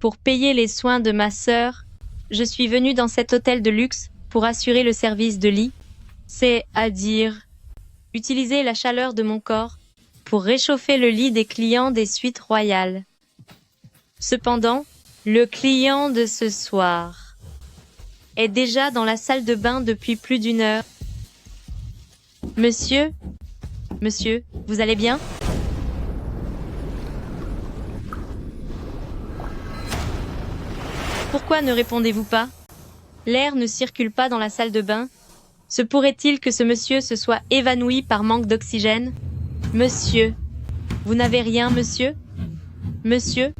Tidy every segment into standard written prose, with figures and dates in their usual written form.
Pour payer les soins de ma sœur, je suis venue dans cet hôtel de luxe pour assurer le service de lit, c'est-à-dire utiliser la chaleur de mon corps pour réchauffer le lit des clients des suites royales. Cependant, le client de ce soir est déjà dans la salle de bain depuis plus d'1 heure. Monsieur, vous allez bien? Pourquoi ne répondez-vous pas? L'air ne circule pas dans la salle de bain. Se pourrait-il que ce monsieur se soit évanoui par manque d'oxygène? Monsieur, vous n'avez rien, monsieur? Monsieur?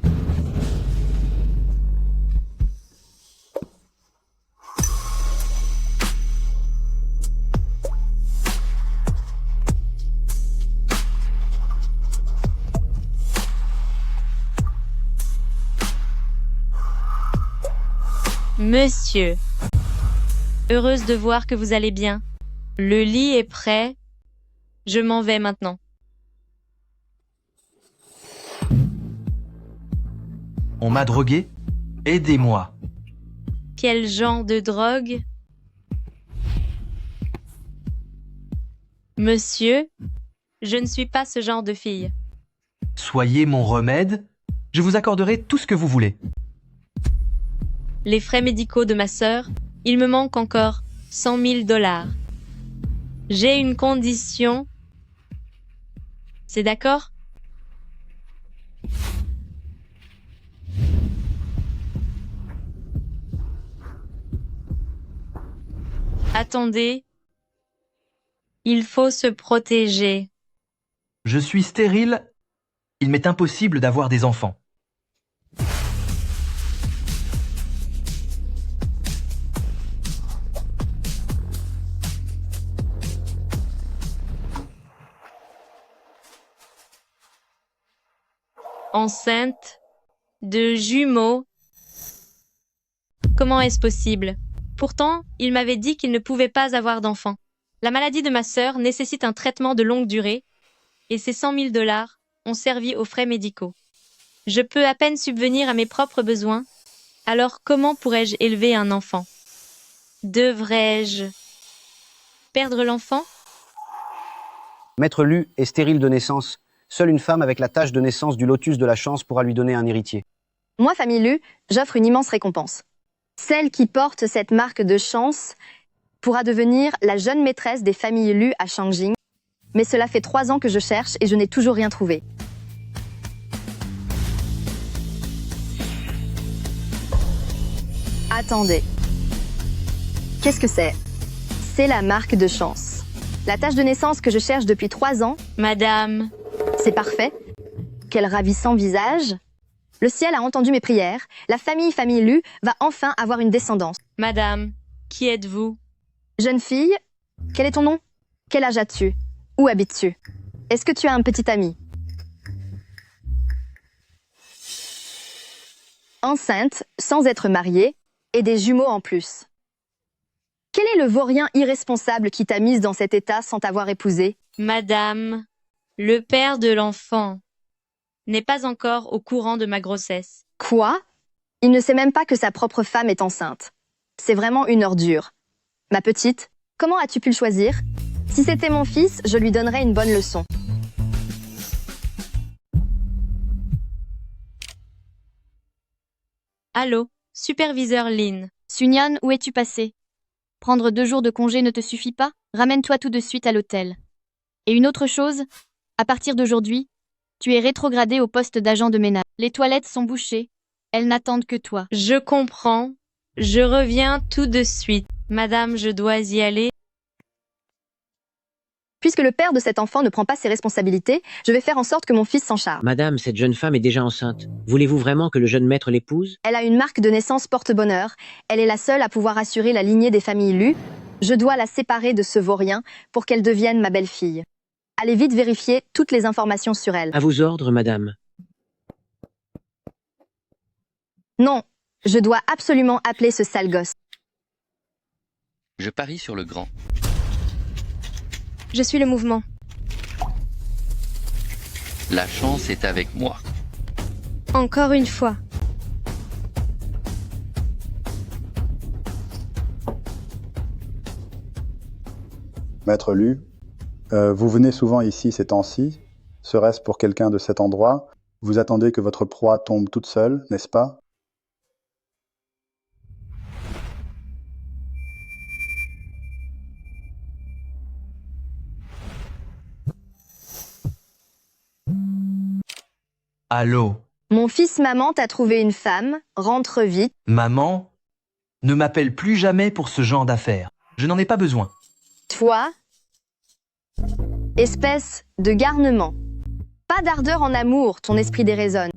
Monsieur, heureuse de voir que vous allez bien. Le lit est prêt. Je m'en vais maintenant. On m'a drogué? Aidez-moi. Quel genre de drogue? Monsieur, je ne suis pas ce genre de fille. Soyez mon remède. Je vous accorderai tout ce que vous voulez. Les frais médicaux de ma sœur, il me manque encore 100 000 $. J'ai une condition. C'est d'accord? Attendez. Il faut se protéger. Je suis stérile. Il m'est impossible d'avoir des enfants. Enceinte de jumeaux. Comment est-ce possible? Pourtant, il m'avait dit qu'il ne pouvait pas avoir d'enfant. La maladie de ma sœur nécessite un traitement de longue durée et ces 100 000 $ ont servi aux frais médicaux. Je peux à peine subvenir à mes propres besoins, alors comment pourrais-je élever un enfant? Devrais-je perdre l'enfant? Maître Lu est stérile de naissance. Seule une femme avec la tache de naissance du lotus de la chance pourra lui donner un héritier. Moi, famille Lu, j'offre une immense récompense. Celle qui porte cette marque de chance pourra devenir la jeune maîtresse des familles Lu à Shangjing. Mais cela fait 3 ans que je cherche et je n'ai toujours rien trouvé. Attendez. Qu'est-ce que c'est? C'est la marque de chance. La tache de naissance que je cherche depuis 3 ans. Madame, C'est parfait. Quel ravissant visage. Le ciel a entendu mes prières. La famille Lu va enfin avoir une descendance. madame, qui êtes-vous? Jeune fille, quel est ton nom? Quel âge as-tu? Où habites-tu? Est-ce que tu as un petit ami? Enceinte, sans être mariée, et des jumeaux en plus. Quel est le vaurien irresponsable qui t'a mise dans cet état sans t'avoir épousée? Madame, le père de l'enfant n'est pas encore au courant de ma grossesse. Quoi? Il ne sait même pas que sa propre femme est enceinte. C'est vraiment une ordure. Ma petite, comment as-tu pu le choisir? Si c'était mon fils, je lui donnerais une bonne leçon. Allô, superviseur Lin. Sunyan, où es-tu passé? Prendre 2 jours de congé ne te suffit pas? Ramène-toi tout de suite à l'hôtel. Et une autre chose, à partir d'aujourd'hui, tu es rétrogradé au poste d'agent de ménage. Les toilettes sont bouchées, elles n'attendent que toi. Je comprends. Je reviens tout de suite. Madame, je dois y aller. Puisque le père de cet enfant ne prend pas ses responsabilités, je vais faire en sorte que mon fils s'en charge. Madame, cette jeune femme est déjà enceinte. Voulez-vous vraiment que le jeune maître l'épouse? Elle a une marque de naissance porte-bonheur. Elle est la seule à pouvoir assurer la lignée des familles Lu. Je dois la séparer de ce vaurien pour qu'elle devienne ma belle-fille. Allez vite vérifier toutes les informations sur elle. À vos ordres, madame. Non, je dois absolument appeler ce sale gosse. Je parie sur le grand. Je suis le mouvement. La chance est avec moi. Encore une fois. Maître Lu, vous venez souvent ici ces temps-ci. Serait-ce pour quelqu'un de cet endroit? Vous attendez que votre proie tombe toute seule, n'est-ce pas? Allô? Mon fils maman t'a trouvé une femme, rentre vite. Maman? Ne m'appelle plus jamais pour ce genre d'affaires. Je n'en ai pas besoin. Toi, espèce de garnement. Pas d'ardeur en amour, ton esprit déraisonne.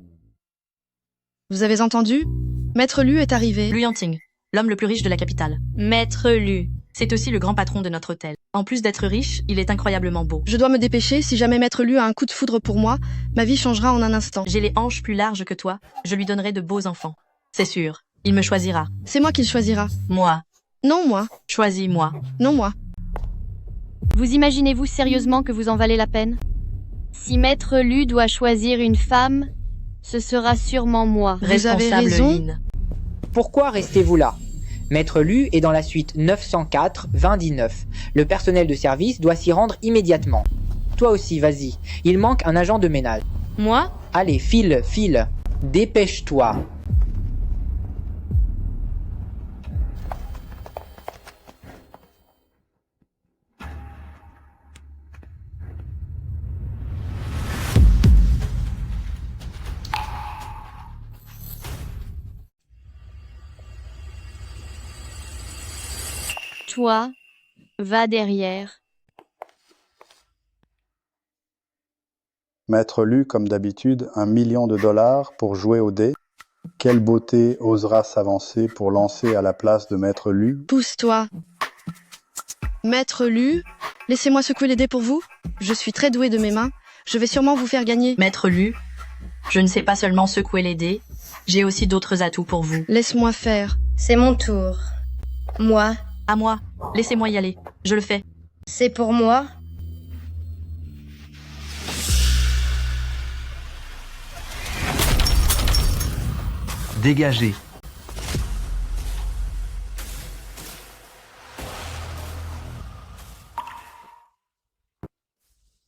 Vous avez entendu? Maître Lu est arrivé. Lu Yanting, l'homme le plus riche de la capitale. Maître Lu. C'est aussi le grand patron de notre hôtel. En plus d'être riche, il est incroyablement beau. Je dois me dépêcher, si jamais Maître Lu a un coup de foudre pour moi, ma vie changera en un instant. J'ai les hanches plus larges que toi, je lui donnerai de beaux enfants. C'est sûr, il me choisira. C'est moi qui le choisira. Moi. Non, moi. Choisis-moi. Non, moi. Vous imaginez-vous sérieusement que vous en valez la peine? Si Maître Lu doit choisir une femme, ce sera sûrement moi. Vous avez Responsable raison. Lynn. Pourquoi restez-vous là? Maître Lu est dans la suite 904-2019. Le personnel de service doit s'y rendre immédiatement. Toi aussi, vas-y. Il manque un agent de ménage. Moi? Allez, file, file. Dépêche-toi. Toi, va derrière. Maître Lu, comme d'habitude, $1 million pour jouer au dé. Quelle beauté osera s'avancer pour lancer à la place de Maître Lu? Pousse-toi. Maître Lu, laissez-moi secouer les dés pour vous. Je suis très doué de mes mains. Je vais sûrement vous faire gagner. Maître Lu, je ne sais pas seulement secouer les dés, j'ai aussi d'autres atouts pour vous. Laisse-moi faire. C'est mon tour. Moi, À moi, laissez-moi y aller, je le fais. c'est pour moi. Dégagez.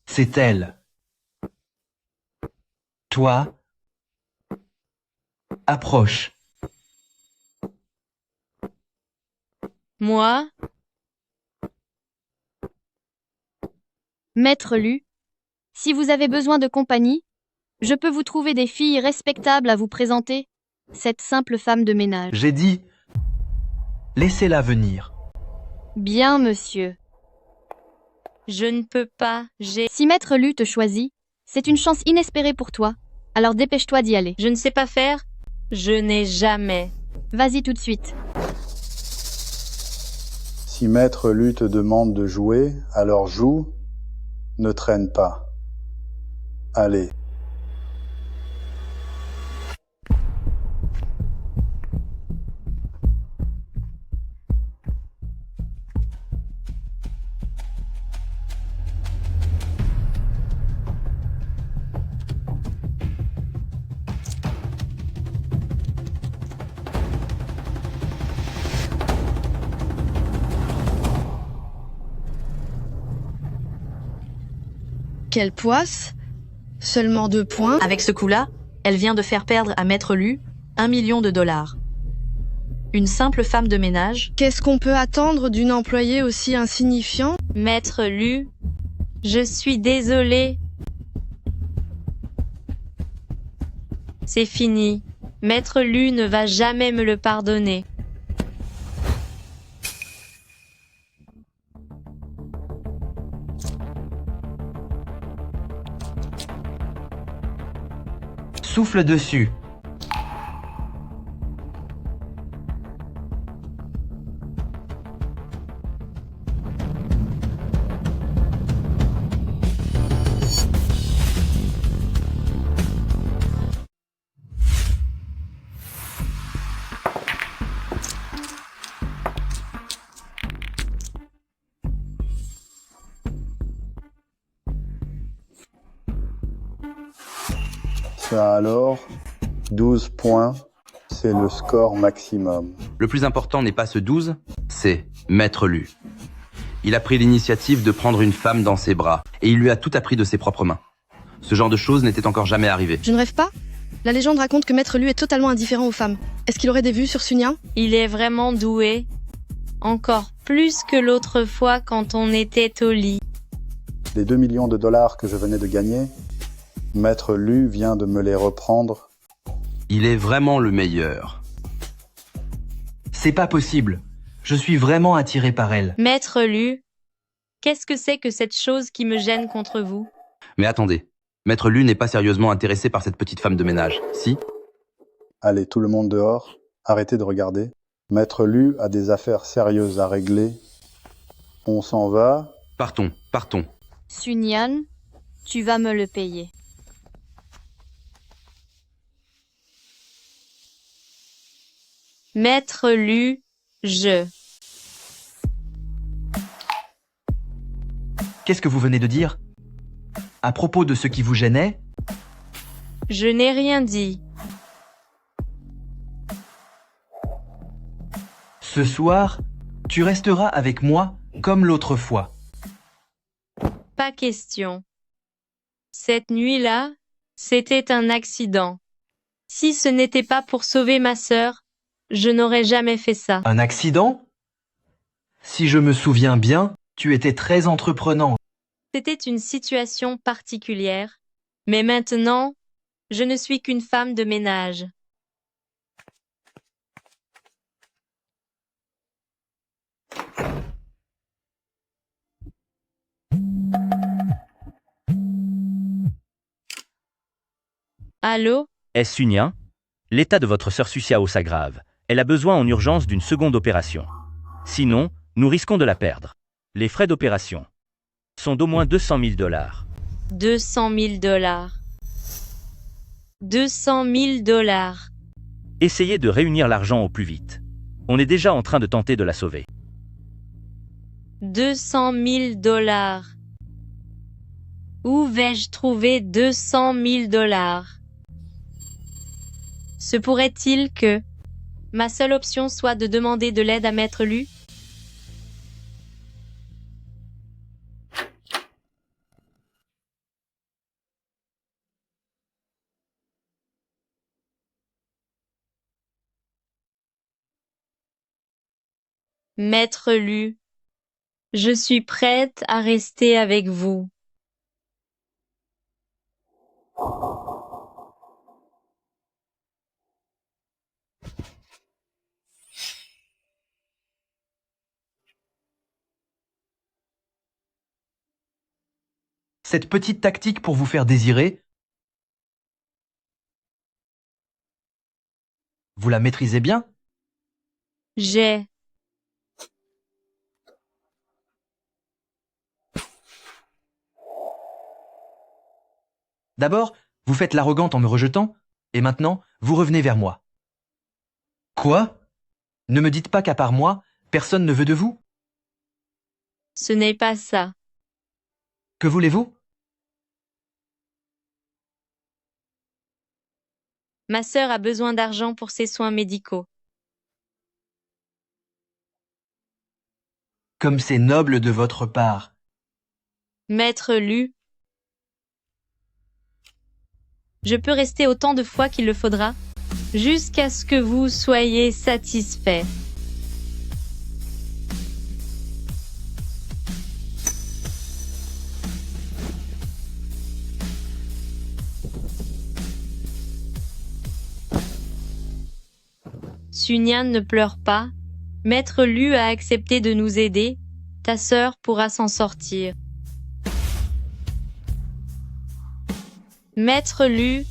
C'est elle. Toi, approche. Moi? Maître Lu, si vous avez besoin de compagnie, je peux vous trouver des filles respectables à vous présenter. Cette simple femme de ménage. J'ai dit, laissez-la venir. Bien, monsieur. Je ne peux pas, Si Maître Lu te choisit, c'est une chance inespérée pour toi. Alors dépêche-toi d'y aller. Je ne sais pas faire. Je n'ai jamais. Vas-y tout de suite. Si Maître Lu te demande de jouer, alors joue, ne traîne pas. Allez. Quelle poisse. Seulement 2 points. Avec ce coup-là, elle vient de faire perdre à Maître Lu $1 million. Une simple femme de ménage. Qu'est-ce qu'on peut attendre d'une employée aussi insignifiante? Maître Lu, je suis désolée. C'est fini. Maître Lu ne va jamais me le pardonner. Souffle dessus. Ça alors, 12 points, c'est le score maximum. Le plus important n'est pas ce 12, c'est Maître Lu. Il a pris l'initiative de prendre une femme dans ses bras, et il lui a tout appris de ses propres mains. Ce genre de choses n'était encore jamais arrivé. Je ne rêve pas? La légende raconte que Maître Lu est totalement indifférent aux femmes. Est-ce qu'il aurait des vues sur Sun Yang? Il est vraiment doué. Encore plus que l'autre fois quand on était au lit. Les 2 millions de dollars que je venais de gagner, Maître Lu vient de me les reprendre. Il est vraiment le meilleur. C'est pas possible. Je suis vraiment attiré par elle. Maître Lu, qu'est-ce que c'est que cette chose qui me gêne contre vous? Mais attendez, Maître Lu n'est pas sérieusement intéressé par cette petite femme de ménage, si? Allez, tout le monde dehors, arrêtez de regarder. Maître Lu a des affaires sérieuses à régler. On s'en va. Partons, partons. Sun Yan, tu vas me le payer. Maître Lu, je... Qu'est-ce que vous venez de dire? À propos de ce qui vous gênait? Je n'ai rien dit. Ce soir, tu resteras avec moi comme l'autre fois. Pas question. Cette nuit-là, c'était un accident. Si ce n'était pas pour sauver ma sœur, je n'aurais jamais fait ça. Un accident? Si je me souviens bien, tu étais très entreprenant. C'était une situation particulière, mais maintenant, je ne suis qu'une femme de ménage. Allô? Est-ce Sun Yang? L'état de votre sœur Suxiao s'aggrave. Elle a besoin en urgence d'une seconde opération. Sinon, nous risquons de la perdre. Les frais d'opération sont d'au moins 200 000 dollars. 200 000 dollars. 200 000 dollars. Essayez de réunir l'argent au plus vite. On est déjà en train de tenter de la sauver. 200 000 dollars. Où vais-je trouver 200 000 dollars? Se pourrait-il que ma seule option soit de demander de l'aide à Maître Lu? Maître Lu, je suis prête à rester avec vous. Cette petite tactique pour vous faire désirer, vous la maîtrisez bien? J'ai... D'abord, vous faites l'arrogante en me rejetant, et maintenant, vous revenez vers moi. Quoi? Ne me dites pas qu'à part moi, personne ne veut de vous? Ce n'est pas ça. Que voulez-vous? Ma sœur a besoin d'argent pour ses soins médicaux. Comme c'est noble de votre part. Maître Lu, je peux rester autant de fois qu'il le faudra, jusqu'à ce que vous soyez satisfait. Sun Yan ne pleure pas. Maître Lu a accepté de nous aider. Ta sœur pourra s'en sortir. Maître Lu,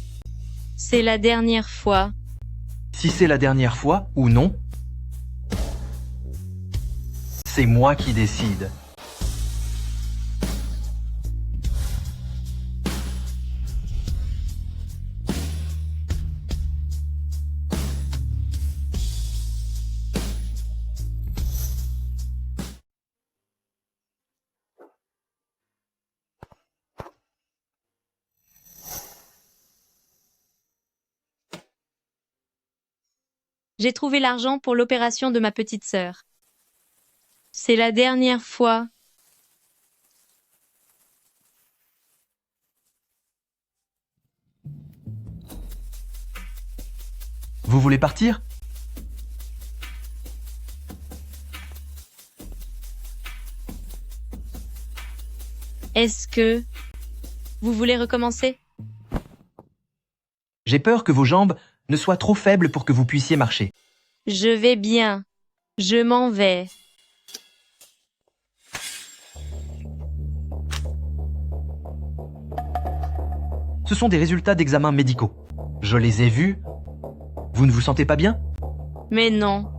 c'est la dernière fois. Si c'est la dernière fois ou non, c'est moi qui décide. J'ai trouvé l'argent pour l'opération de ma petite sœur. C'est la dernière fois Vous voulez partir? Est-ce que vous voulez recommencer? J'ai peur que vos jambes ne soient trop faibles pour que vous puissiez marcher. Je vais bien. Je m'en vais. Ce sont des résultats d'examens médicaux. Je les ai vus. Vous ne vous sentez pas bien? Mais non.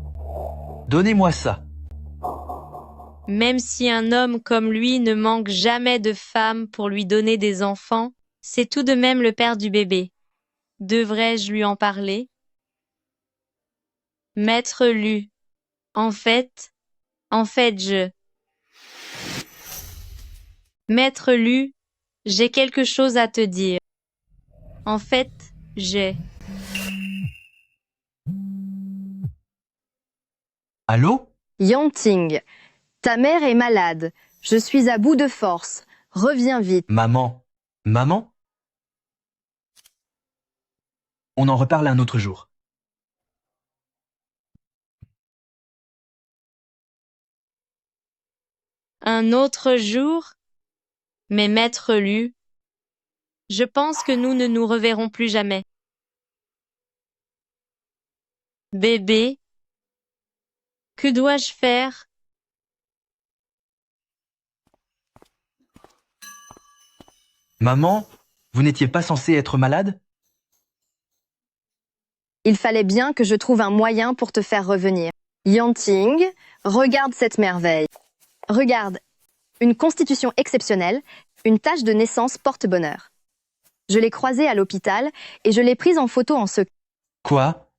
Donnez-moi ça. Même si un homme comme lui ne manque jamais de femmes pour lui donner des enfants, c'est tout de même le père du bébé. Devrais-je lui en parler? Maître Lu. En fait, je... Maître Lu, j'ai quelque chose à te dire. En fait, j'ai... Allô? Yanting, ta mère est malade. Je suis à bout de force. Reviens vite. Maman. Maman? On en reparle un autre jour. Un autre jour? Mais Maître Lu, je pense que nous ne nous reverrons plus jamais. Bébé, que dois-je faire? Maman, vous n'étiez pas censée être malade? Il fallait bien que je trouve un moyen pour te faire revenir. Yanting, regarde cette merveille. Regarde, une constitution exceptionnelle, une tache de naissance porte-bonheur. Je l'ai croisée à l'hôpital et je l'ai prise en photo en secret. Quoi?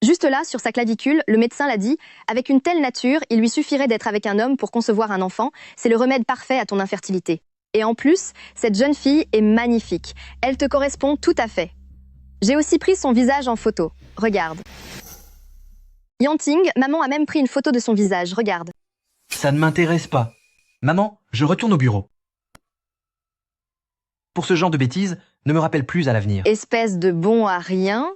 Juste là, sur sa clavicule, le médecin l'a dit, avec une telle nature, il lui suffirait d'être avec un homme pour concevoir un enfant, c'est le remède parfait à ton infertilité. Et en plus, cette jeune fille est magnifique. Elle te correspond tout à fait. J'ai aussi pris son visage en photo. Regarde. Yanting, maman a même pris une photo de son visage. Regarde. Ça ne m'intéresse pas. Maman, je retourne au bureau. Pour ce genre de bêtises, ne me rappelle plus à l'avenir. Espèce de bon à rien.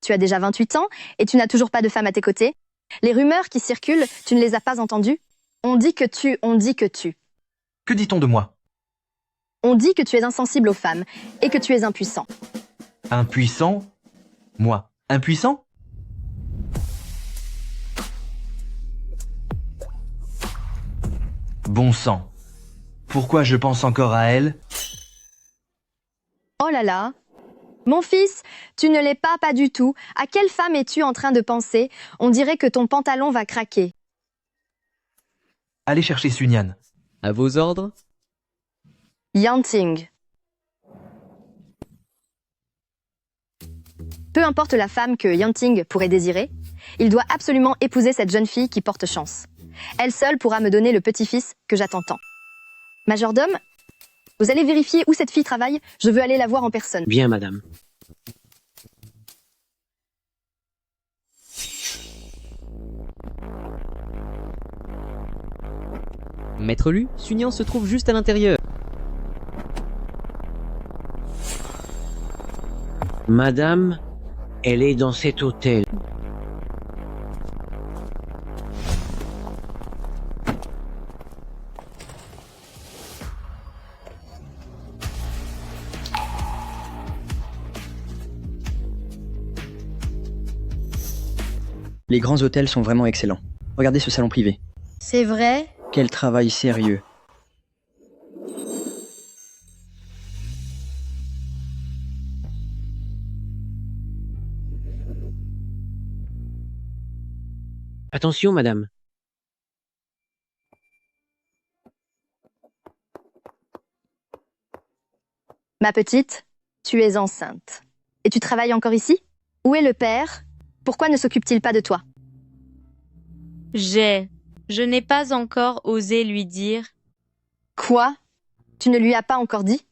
Tu as déjà 28 ans et tu n'as toujours pas de femme à tes côtés. Les rumeurs qui circulent, tu ne les as pas entendues? On dit que tu. Que dit-on de moi? On dit que tu es insensible aux femmes et que tu es impuissant. Impuissant? Moi, impuissant? Bon sang. Pourquoi je pense encore à elle? Oh là là. Mon fils, tu ne l'es pas du tout. À quelle femme es-tu en train de penser? On dirait que ton pantalon va craquer. Allez chercher Sunyan. À vos ordres? Yanting. Peu importe la femme que Yanting pourrait désirer, il doit absolument épouser cette jeune fille qui porte chance. Elle seule pourra me donner le petit-fils que j'attends tant. Majordome, vous allez vérifier où cette fille travaille? Je veux aller la voir en personne. Bien, madame. Maître Lu, Sunyan se trouve juste à l'intérieur. Madame, elle est dans cet hôtel. Les grands hôtels sont vraiment excellents. Regardez ce salon privé. C'est vrai? Quel travail sérieux. Attention, madame. Ma petite, tu es enceinte. Et tu travailles encore ici? Où est le père? Pourquoi ne s'occupe-t-il pas de toi? Je n'ai pas encore osé lui dire. Quoi? Tu ne lui as pas encore dit?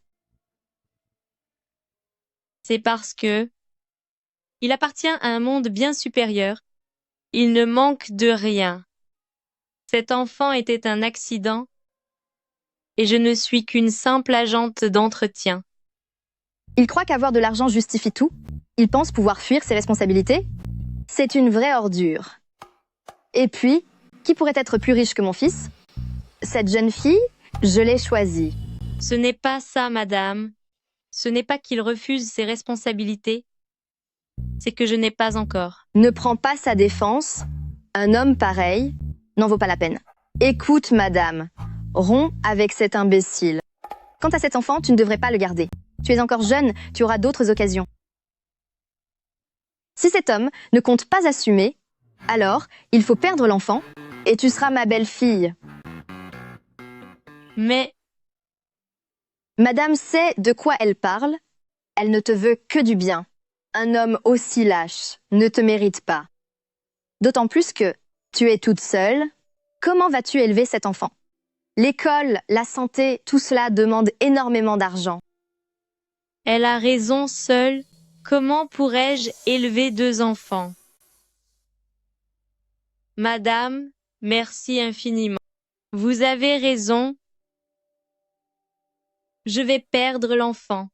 C'est parce que il appartient à un monde bien supérieur. Il ne manque de rien. Cet enfant était un accident et je ne suis qu'une simple agente d'entretien. Il croit qu'avoir de l'argent justifie tout? Il pense pouvoir fuir ses responsabilités? C'est une vraie ordure. Et puis, qui pourrait être plus riche que mon fils? Cette jeune fille, je l'ai choisie. Ce n'est pas ça, madame. Ce n'est pas qu'il refuse ses responsabilités. C'est que je n'ai pas encore. Ne prends pas sa défense. Un homme pareil n'en vaut pas la peine. Écoute, madame, romps avec cet imbécile. Quant à cet enfant, tu ne devrais pas le garder. Tu es encore jeune, tu auras d'autres occasions. Si cet homme ne compte pas assumer, alors il faut perdre l'enfant et tu seras ma belle-fille. Mais Madame sait de quoi elle parle. Elle ne te veut que du bien. Un homme aussi lâche ne te mérite pas. D'autant plus que tu es toute seule. Comment vas-tu élever cet enfant? L'école, la santé, tout cela demande énormément d'argent. elle a raison seule. Comment pourrais-je élever 2 enfants? Madame, merci infiniment. Vous avez raison. Je vais perdre l'enfant.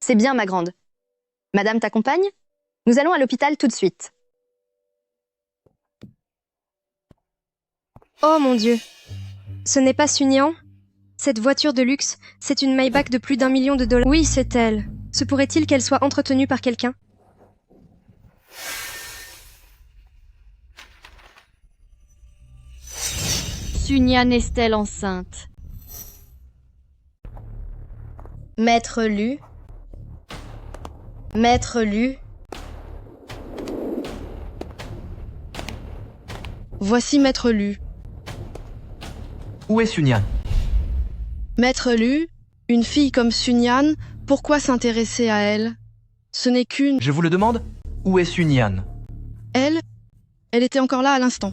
C'est bien, ma grande. Madame t'accompagne? Nous allons à l'hôpital tout de suite. Oh mon Dieu. Ce n'est pas Sunyan? Cette voiture de luxe, c'est une Maybach de plus d'1 million de dollars. Oui, c'est elle. Se pourrait-il qu'elle soit entretenue par quelqu'un? Sunyan est-elle enceinte? Maître Lu. Maître Lu. Voici Maître Lu. Où est Sunyan? Maître Lu, une fille comme Sunyan, pourquoi s'intéresser à elle? Ce n'est qu'une... Je vous le demande, où est Sunyan? Elle était encore là à l'instant.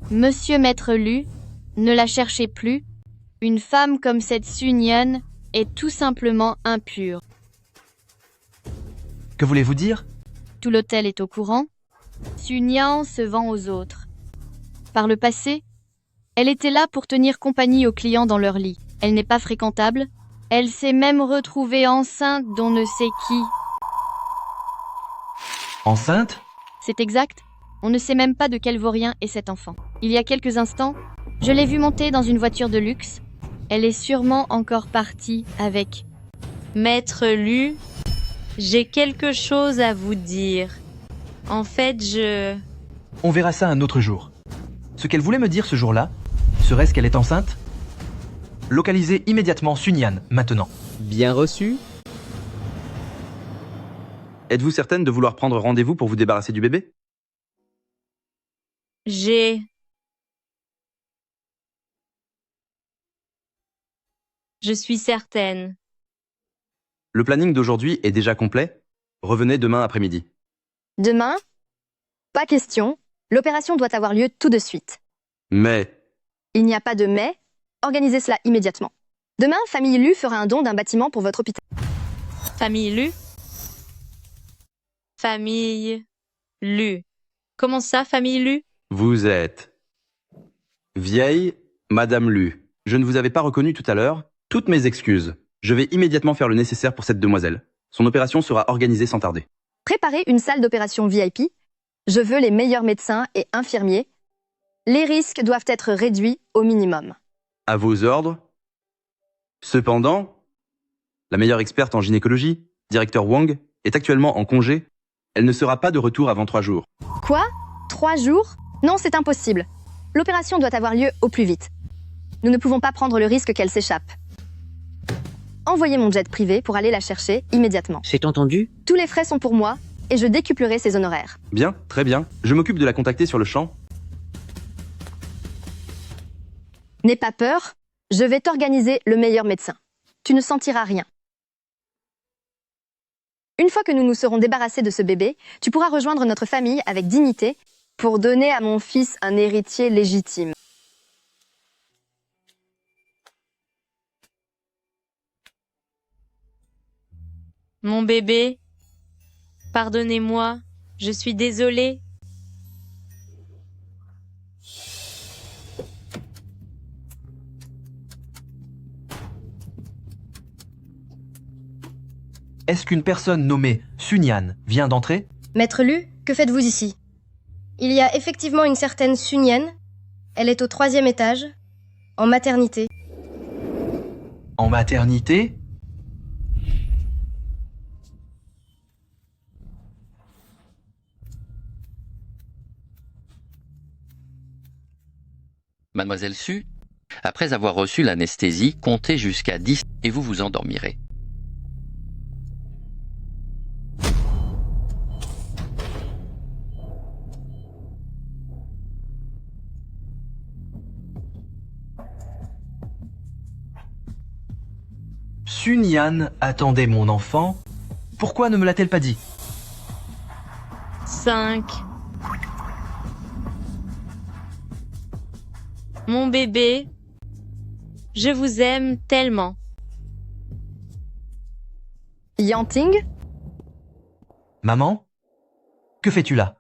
Monsieur Maître Lu, ne la cherchez plus. Une femme comme cette Sunyan est tout simplement impure. Que voulez-vous dire? Tout l'hôtel est au courant. Sunyan se vend aux autres. Par le passé, elle était là pour tenir compagnie aux clients dans leur lit. Elle n'est pas fréquentable. Elle s'est même retrouvée enceinte d'on ne sait qui. Enceinte? C'est exact. On ne sait même pas de quel vaurien est cet enfant. Il y a quelques instants, je l'ai vue monter dans une voiture de luxe. Elle est sûrement encore partie avec. Maître Lu, j'ai quelque chose à vous dire. En fait, On verra ça un autre jour. Ce qu'elle voulait me dire ce jour-là, serait-ce qu'elle est enceinte? Localisez immédiatement Sunyan, maintenant. Bien reçu. Êtes-vous certaine de vouloir prendre rendez-vous pour vous débarrasser du bébé? Je suis certaine. Le planning d'aujourd'hui est déjà complet. Revenez demain après-midi. Demain? Pas question. L'opération doit avoir lieu tout de suite. Mais... Il n'y a pas de mais. Organisez cela immédiatement. Demain, Famille Lu fera un don d'un bâtiment pour votre hôpital. Famille Lu? Famille Lu. Comment ça, famille Lu? Vous êtes... Vieille Madame Lu. Je ne vous avais pas reconnu tout à l'heure. Toutes mes excuses. Je vais immédiatement faire le nécessaire pour cette demoiselle. Son opération sera organisée sans tarder. Préparez une salle d'opération VIP. Je veux les meilleurs médecins et infirmiers. Les risques doivent être réduits au minimum. À vos ordres. Cependant, la meilleure experte en gynécologie, directeur Wang, est actuellement en congé. Elle ne sera pas de retour avant 3 jours. Quoi? 3 jours? Non, c'est impossible. L'opération doit avoir lieu au plus vite. Nous ne pouvons pas prendre le risque qu'elle s'échappe. Envoyez mon jet privé pour aller la chercher immédiatement. C'est entendu? Tous les frais sont pour moi et je décuplerai ses honoraires. Bien, très bien. Je m'occupe de la contacter sur le champ. N'aie pas peur, je vais t'organiser le meilleur médecin. Tu ne sentiras rien. Une fois que nous nous serons débarrassés de ce bébé, tu pourras rejoindre notre famille avec dignité pour donner à mon fils un héritier légitime. Mon bébé, pardonnez-moi, je suis désolée. Est-ce qu'une personne nommée Sunyan vient d'entrer? Maître Lu, que faites-vous ici? Il y a effectivement une certaine Sunyan. Elle est au 3e étage, en maternité. En maternité? Mademoiselle Su, après avoir reçu l'anesthésie, comptez jusqu'à 10 et vous vous endormirez. Sunyan attendait mon enfant. Pourquoi ne me l'a-t-elle pas dit? 5. Mon bébé, je vous aime tellement. Yanting, Maman? Que fais-tu là?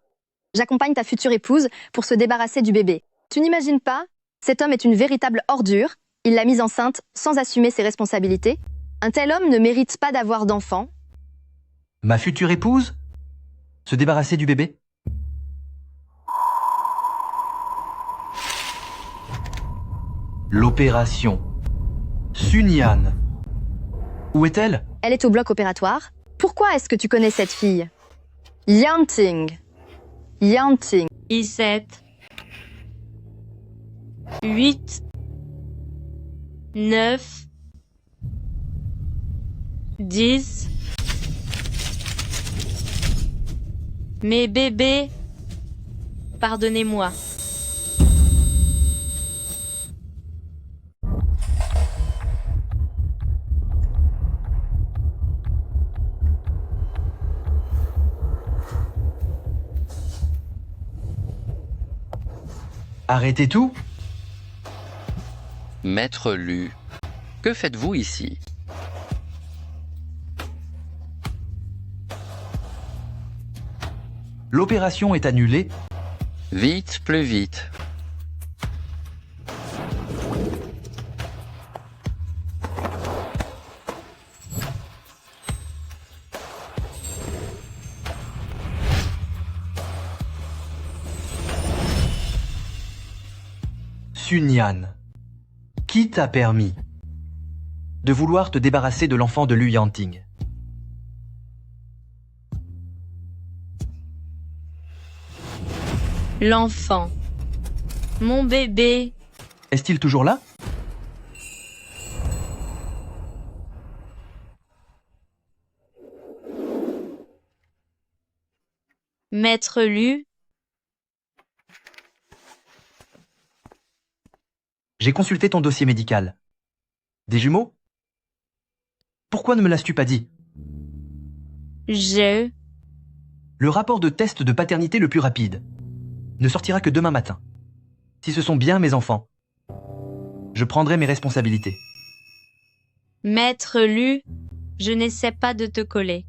j'accompagne ta future épouse pour se débarrasser du bébé. Tu n'imagines pas? Cet homme est une véritable ordure. Il l'a mise enceinte sans assumer ses responsabilités. Un tel homme ne mérite pas d'avoir d'enfant. Ma future épouse? Se débarrasser du bébé? L'opération. Sunyan. Où est-elle? Elle est au bloc opératoire. Pourquoi est-ce que tu connais cette fille? Yanting. Yanting. I7. 8. 9. 10. Mes bébés, pardonnez-moi. Arrêtez tout? Maître Lu, que faites-vous ici? L'opération est annulée. Vite, plus vite. Sunyan, qui t'a permis de vouloir te débarrasser de l'enfant de Lu Yanting? L'enfant. Mon bébé. Est-il toujours là? Maître Lu. J'ai consulté ton dossier médical. Des jumeaux? Pourquoi ne me l'as-tu pas dit? Le rapport de test de paternité le plus rapide ne sortira que demain matin. Si ce sont bien mes enfants, je prendrai mes responsabilités. Maître Lu, je n'essaie pas de te coller.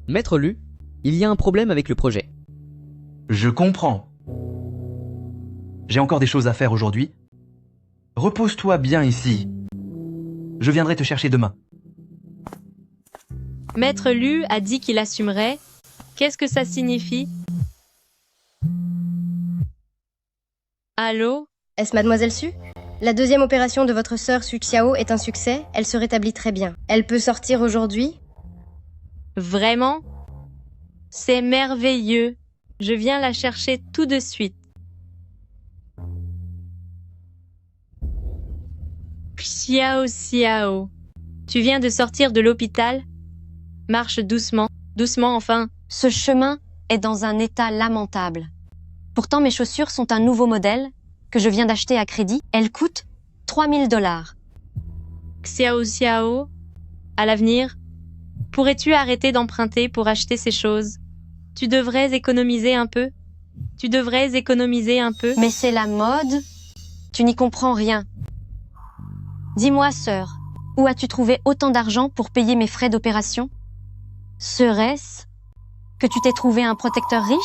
Maître Lu, il y a un problème avec le projet. Je comprends. J'ai encore des choses à faire aujourd'hui. Repose-toi bien ici. Je viendrai te chercher demain. Maître Lu a dit qu'il assumerait. Qu'est-ce que ça signifie? Allô? Est-ce Mademoiselle Su? La 2e opération de votre sœur Su Xiao est un succès, elle se rétablit très bien. Elle peut sortir aujourd'hui? Vraiment? C'est merveilleux. Je viens la chercher tout de suite. Xiao Xiao. Tu viens de sortir de l'hôpital? Marche doucement, doucement enfin. Ce chemin est dans un état lamentable. Pourtant, mes chaussures sont un nouveau modèle que je viens d'acheter à crédit. Elles coûtent 3000 $. Xiao Xiao, à l'avenir, pourrais-tu arrêter d'emprunter pour acheter ces choses? Tu devrais économiser un peu. Tu devrais économiser un peu. Mais c'est la mode. Tu n'y comprends rien. Dis-moi, sœur, où as-tu trouvé autant d'argent pour payer mes frais d'opération? Serait-ce que tu t'es trouvé un protecteur riche?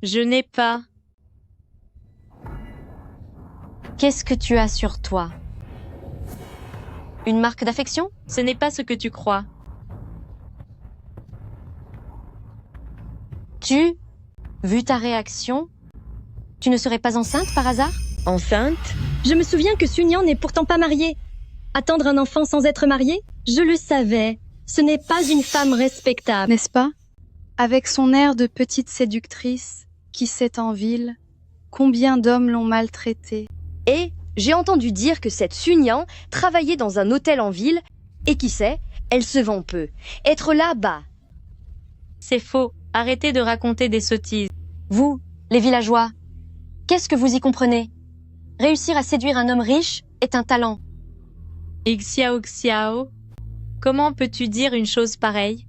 Je n'ai pas. Qu'est-ce que tu as sur toi? Une marque d'affection? Ce n'est pas ce que tu crois. Vu ta réaction, tu ne serais pas enceinte par hasard? Enceinte? Je me souviens que Sunyan n'est pourtant pas mariée. Attendre un enfant sans être mariée? Je le savais. Ce n'est pas une femme respectable. N'est-ce pas? Avec son air de petite séductrice, qui sait en ville, combien d'hommes l'ont maltraitée. Et j'ai entendu dire que cette Sunyan travaillait dans un hôtel en ville, et qui sait, elle se vend peu. Être là-bas. C'est faux. Arrêtez de raconter des sottises. Vous, les villageois, qu'est-ce que vous y comprenez? Réussir à séduire un homme riche est un talent. Xiao Xiao, comment peux-tu dire une chose pareille?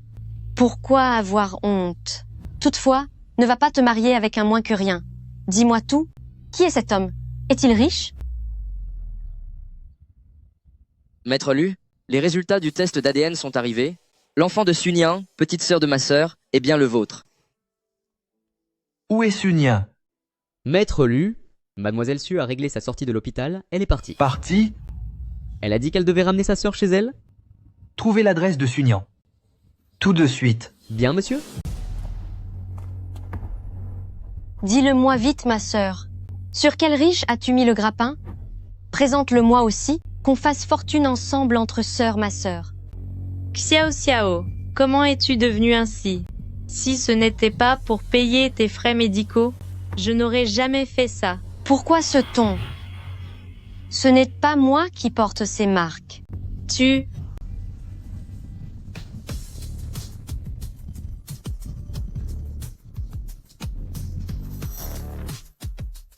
Pourquoi avoir honte? Toutefois, ne va pas te marier avec un moins que rien. Dis-moi tout. Qui est cet homme? Est-il riche? Maître Lu, les résultats du test d'ADN sont arrivés. L'enfant de Sunyan, petite sœur de ma sœur, est bien le vôtre. Où est Sunyan? Maître Lu, Mademoiselle Su a réglé sa sortie de l'hôpital, elle est partie. Partie? Elle a dit qu'elle devait ramener sa sœur chez elle? Trouvez l'adresse de Sunyan. Tout de suite. Bien, monsieur? Dis-le-moi vite, ma sœur. Sur quel riche as-tu mis le grappin? Présente-le-moi aussi, qu'on fasse fortune ensemble entre sœurs, ma sœur. Xiao Xiao, comment es-tu devenu ainsi? Si ce n'était pas pour payer tes frais médicaux, je n'aurais jamais fait ça. Pourquoi ce ton? Ce n'est pas moi qui porte ces marques.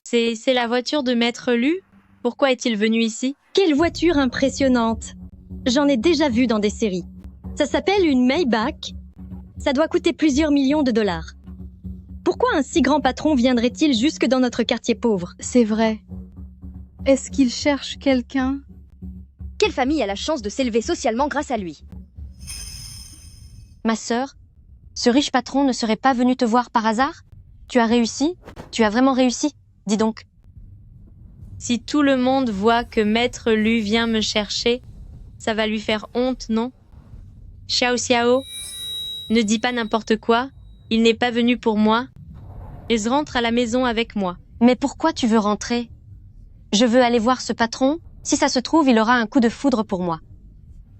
C'est la voiture de Maître Lu? Pourquoi est-il venu ici? Quelle voiture impressionnante! J'en ai déjà vu dans des séries. Ça s'appelle une Maybach. Ça doit coûter plusieurs millions de dollars. Pourquoi un si grand patron viendrait-il jusque dans notre quartier pauvre? C'est vrai. Est-ce qu'il cherche quelqu'un? Quelle famille a la chance de s'élever socialement grâce à lui? Ma sœur, ce riche patron ne serait pas venu te voir par hasard? Tu as réussi? Tu as vraiment réussi? Dis donc. Si tout le monde voit que Maître Lu vient me chercher, ça va lui faire honte, non? Xiao Xiao, ne dis pas n'importe quoi, il n'est pas venu pour moi. Il rentre à la maison avec moi. Mais pourquoi tu veux rentrer? Je veux aller voir ce patron. Si ça se trouve, il aura un coup de foudre pour moi.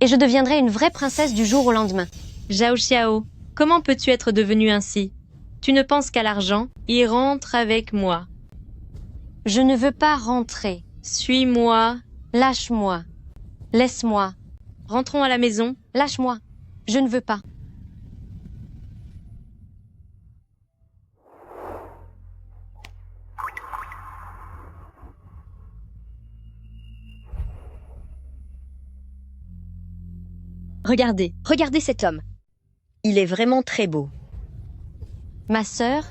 Et je deviendrai une vraie princesse du jour au lendemain. Xiao Xiao, comment peux-tu être devenu ainsi? Tu ne penses qu'à l'argent, il rentre avec moi. Je ne veux pas rentrer. Suis-moi. Lâche-moi. Laisse-moi. Rentrons à la maison. Lâche-moi. Je ne veux pas. Regardez cet homme. Il est vraiment très beau. Ma sœur,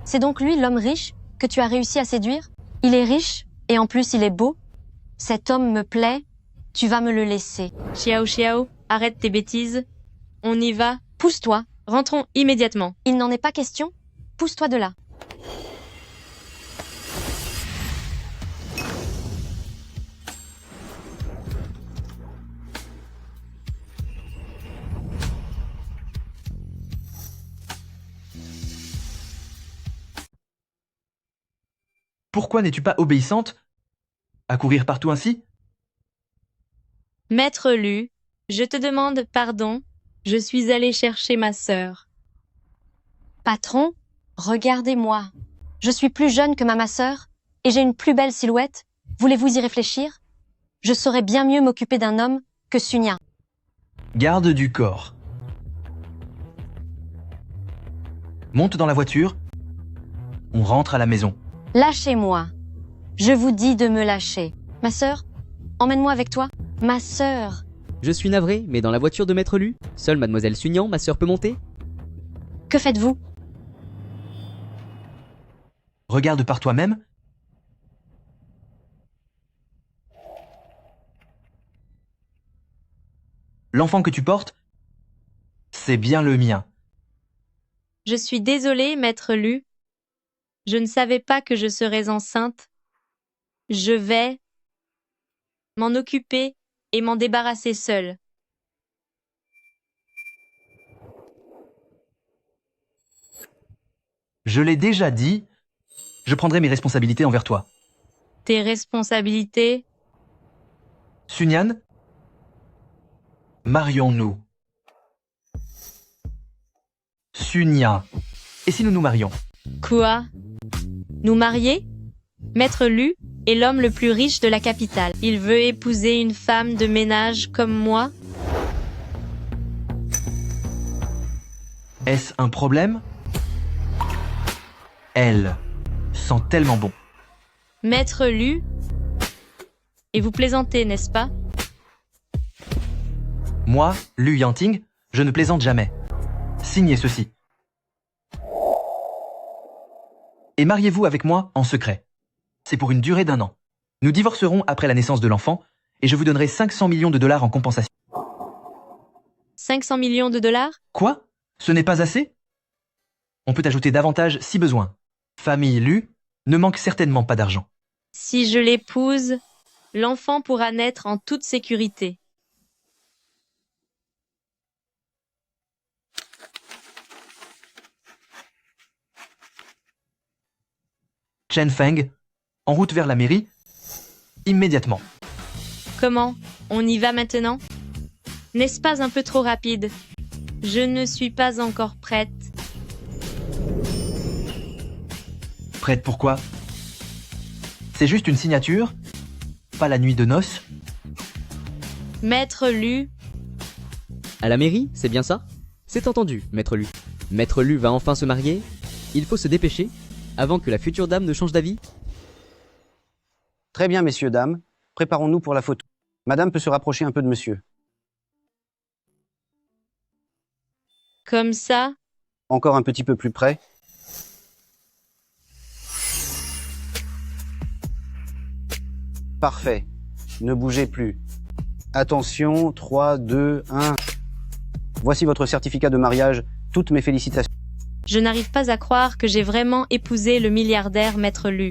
c'est donc lui l'homme riche que tu as réussi à séduire? Il est riche et en plus il est beau. Cet homme me plaît, tu vas me le laisser. Xiao Xiao, arrête tes bêtises. On y va. Pousse-toi. Rentrons immédiatement. Il n'en est pas question. Pousse-toi de là. Pourquoi n'es-tu pas obéissante? À courir partout ainsi? Maître Lu, je te demande pardon. Je suis allée chercher ma sœur. Patron, regardez-moi. Je suis plus jeune que ma sœur et j'ai une plus belle silhouette. Voulez-vous y réfléchir? Je saurais bien mieux m'occuper d'un homme que Sunyan. Garde du corps. Monte dans la voiture. On rentre à la maison. Lâchez-moi. Je vous dis de me lâcher. Ma sœur, emmène-moi avec toi. Ma sœur. Je suis navré, mais dans la voiture de Maître Lu, seule Mademoiselle Sunyan, ma sœur, peut monter? Que faites-vous? Regarde par toi-même. L'enfant que tu portes, c'est bien le mien. Je suis désolée, Maître Lu. Je ne savais pas que je serais enceinte. Je vais m'en occuper et m'en débarrasser seule. Je l'ai déjà dit, je prendrai mes responsabilités envers toi. Tes responsabilités? Sunyan, marions-nous. Sunya. Et si nous nous marions? Quoi? Nous marier? Maître Lu est l'homme le plus riche de la capitale. Il veut épouser une femme de ménage comme moi? Est-ce un problème? Elle sent tellement bon. Maître Lu? Et vous plaisantez, n'est-ce pas? Moi, Lu Yanting, je ne plaisante jamais. Signez ceci. Et mariez-vous avec moi en secret. C'est pour une durée d'1 an. Nous divorcerons après la naissance de l'enfant et je vous donnerai 500 millions de dollars en compensation. 500 millions de dollars? Quoi? Ce n'est pas assez? On peut ajouter davantage si besoin. Famille Lu ne manque certainement pas d'argent. Si je l'épouse, l'enfant pourra naître en toute sécurité. Chen Feng, en route vers la mairie, immédiatement. Comment? On y va maintenant? N'est-ce pas un peu trop rapide? Je ne suis pas encore prête. Prête pour quoi? C'est juste une signature, pas la nuit de noces. Maître Lu, À la mairie, c'est bien ça? C'est entendu, Maître Lu. Maître Lu va enfin se marier. Il faut se dépêcher avant que la future dame ne change d'avis. Très bien, messieurs, dames. Préparons-nous pour la photo. Madame peut se rapprocher un peu de monsieur. comme ça? Encore un petit peu plus près. Parfait. Ne bougez plus. Attention, 3, 2, 1. Voici votre certificat de mariage. Toutes mes félicitations. Je n'arrive pas à croire que j'ai vraiment épousé le milliardaire Maître Lu.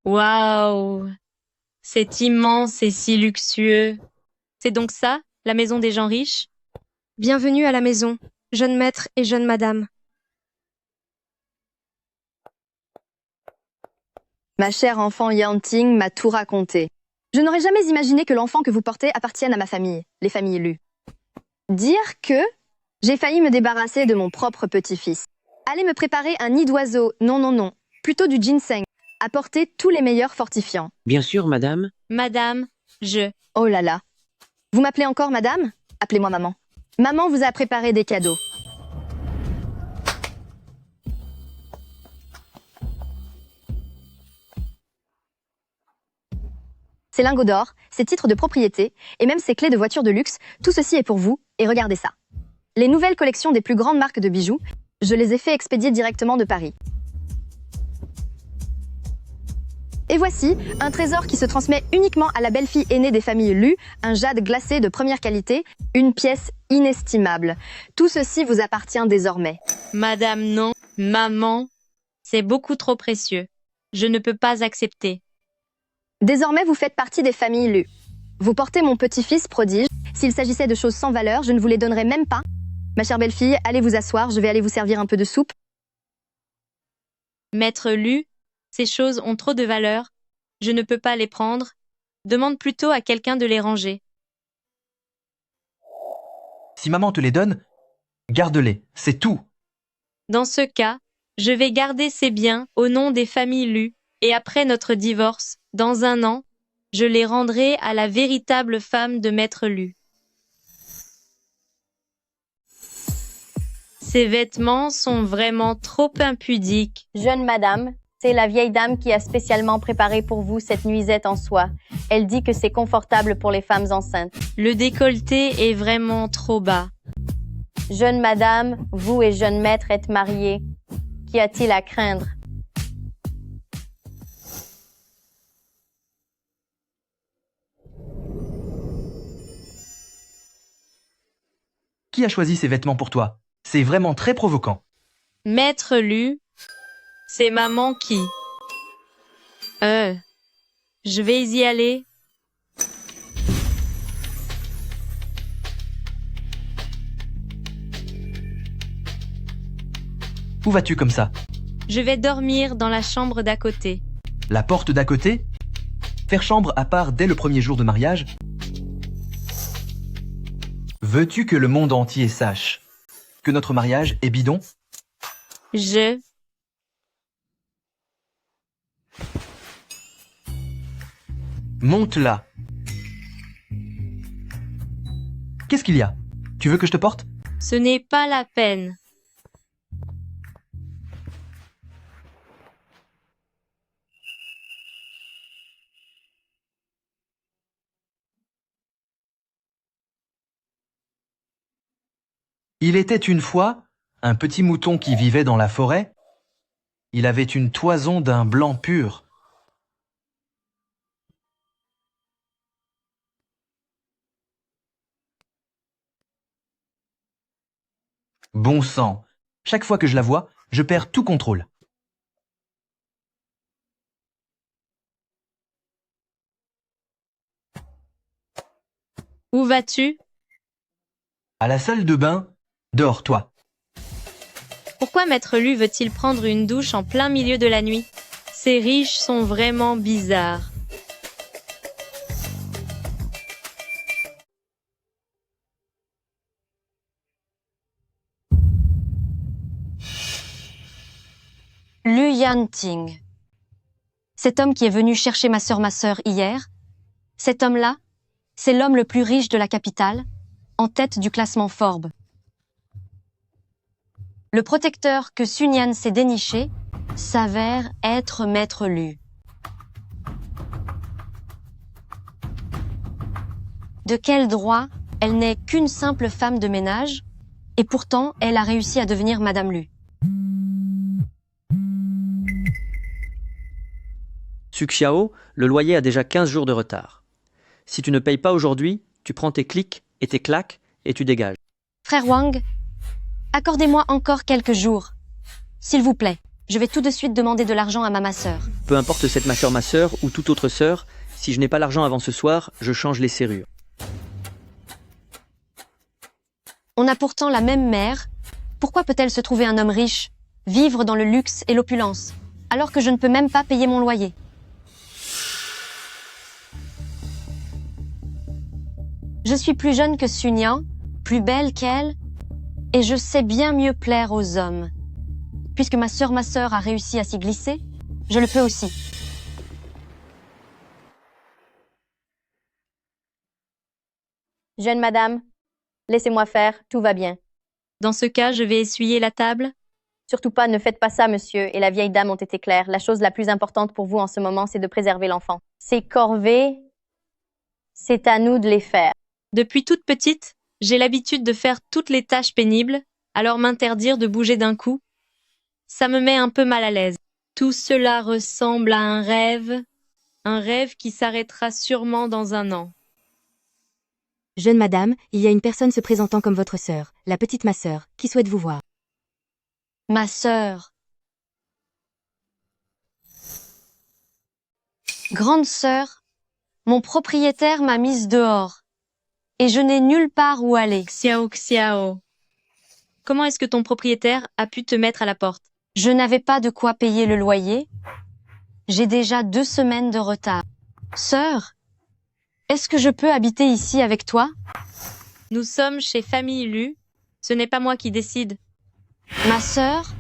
Waouh! C'est immense et si luxueux. C'est donc ça, la maison des gens riches? Bienvenue à la maison, jeune maître et jeune madame. Ma chère enfant Yanting m'a tout raconté. Je n'aurais jamais imaginé que l'enfant que vous portez appartienne à ma famille, les familles Lu. Dire que j'ai failli me débarrasser de mon propre petit-fils. Allez me préparer un nid d'oiseau, non, non, non, plutôt du ginseng. Apportez tous les meilleurs fortifiants. Bien sûr, madame. Madame, je... Oh là là. Vous m'appelez encore madame? Appelez-moi maman. Maman vous a préparé des cadeaux. Ces lingots d'or, ces titres de propriété, et même ces clés de voiture de luxe, tout ceci est pour vous, et regardez ça. Les nouvelles collections des plus grandes marques de bijoux, je les ai fait expédier directement de Paris. Et voici un trésor qui se transmet uniquement à la belle-fille aînée des familles Lu, un jade glacé de première qualité, une pièce inestimable. Tout ceci vous appartient désormais. Madame, non. Maman, c'est beaucoup trop précieux. Je ne peux pas accepter. Désormais, vous faites partie des familles Lu. Vous portez mon petit-fils prodige. S'il s'agissait de choses sans valeur, je ne vous les donnerais même pas. Ma chère belle-fille, allez vous asseoir, je vais aller vous servir un peu de soupe. Maître Lu, ces choses ont trop de valeur. Je ne peux pas les prendre. Demande plutôt à quelqu'un de les ranger. Si maman te les donne, garde-les, c'est tout. Dans ce cas, je vais garder ces biens au nom des familles Lu, et après notre divorce, dans 1 an, je les rendrai à la véritable femme de Maître Lu. Ces vêtements sont vraiment trop impudiques. Jeune madame, c'est la vieille dame qui a spécialement préparé pour vous cette nuisette en soie. Elle dit que c'est confortable pour les femmes enceintes. Le décolleté est vraiment trop bas. Jeune madame, vous et jeune maître êtes mariés. Qu'y a-t-il à craindre? Qui a choisi ces vêtements pour toi? C'est vraiment très provoquant. Maître Lu, c'est maman qui... Je vais y aller. Où vas-tu comme ça? Je vais dormir dans la chambre d'à côté. La porte d'à côté? Faire chambre à part dès le premier jour de mariage? Veux-tu que le monde entier sache que notre mariage est bidon? Monte là. Qu'est-ce qu'il y a? Tu veux que je te porte? Ce n'est pas la peine. Il était une fois un petit mouton qui vivait dans la forêt. Il avait une toison d'un blanc pur. Bon sang, chaque fois que je la vois, je perds tout contrôle. Où vas-tu? À la salle de bain, dors, toi. Pourquoi Maître Lu veut-il prendre une douche en plein milieu de la nuit? Ces riches sont vraiment bizarres. Lu Yanting. Cet homme qui est venu chercher ma sœur hier, cet homme-là, c'est l'homme le plus riche de la capitale, en tête du classement Forbes. Le protecteur que Sun Yan s'est déniché s'avère être Maître Lu. De quel droit elle n'est qu'une simple femme de ménage, et pourtant elle a réussi à devenir Madame Lu. Suxiao, le loyer a déjà 15 jours de retard. Si tu ne payes pas aujourd'hui, tu prends tes clics et tes claques et tu dégages. Frère Wang, accordez-moi encore quelques jours. S'il vous plaît, je vais tout de suite demander de l'argent à ma masseur. Peu importe cette ma sœur ou toute autre sœur, si je n'ai pas l'argent avant ce soir, je change les serrures. On a pourtant la même mère. Pourquoi peut-elle se trouver un homme riche, vivre dans le luxe et l'opulence, alors que je ne peux même pas payer mon loyer? Je suis plus jeune que Sun Yan, plus belle qu'elle, et je sais bien mieux plaire aux hommes. Puisque ma sœur a réussi à s'y glisser, je le peux aussi. Jeune madame, laissez-moi faire, tout va bien. Dans ce cas, je vais essuyer la table? Surtout pas, ne faites pas ça, monsieur, et la vieille dame ont été claires. La chose la plus importante pour vous en ce moment, c'est de préserver l'enfant. Ces corvées, c'est à nous de les faire. Depuis toute petite, j'ai l'habitude de faire toutes les tâches pénibles, alors m'interdire de bouger d'un coup, ça me met un peu mal à l'aise. Tout cela ressemble à un rêve qui s'arrêtera sûrement dans un an. Jeune madame, il y a une personne se présentant comme votre sœur, la petite ma sœur, qui souhaite vous voir. Ma sœur. Grande sœur, mon propriétaire m'a mise dehors. Et je n'ai nulle part où aller. Xiao. Comment est-ce que ton propriétaire a pu te mettre à la porte? Je n'avais pas de quoi payer le loyer. J'ai déjà 2 semaines de retard. Sœur, est-ce que je peux habiter ici avec toi? Nous sommes chez Famille Lu. Ce n'est pas moi qui décide. Ma sœur,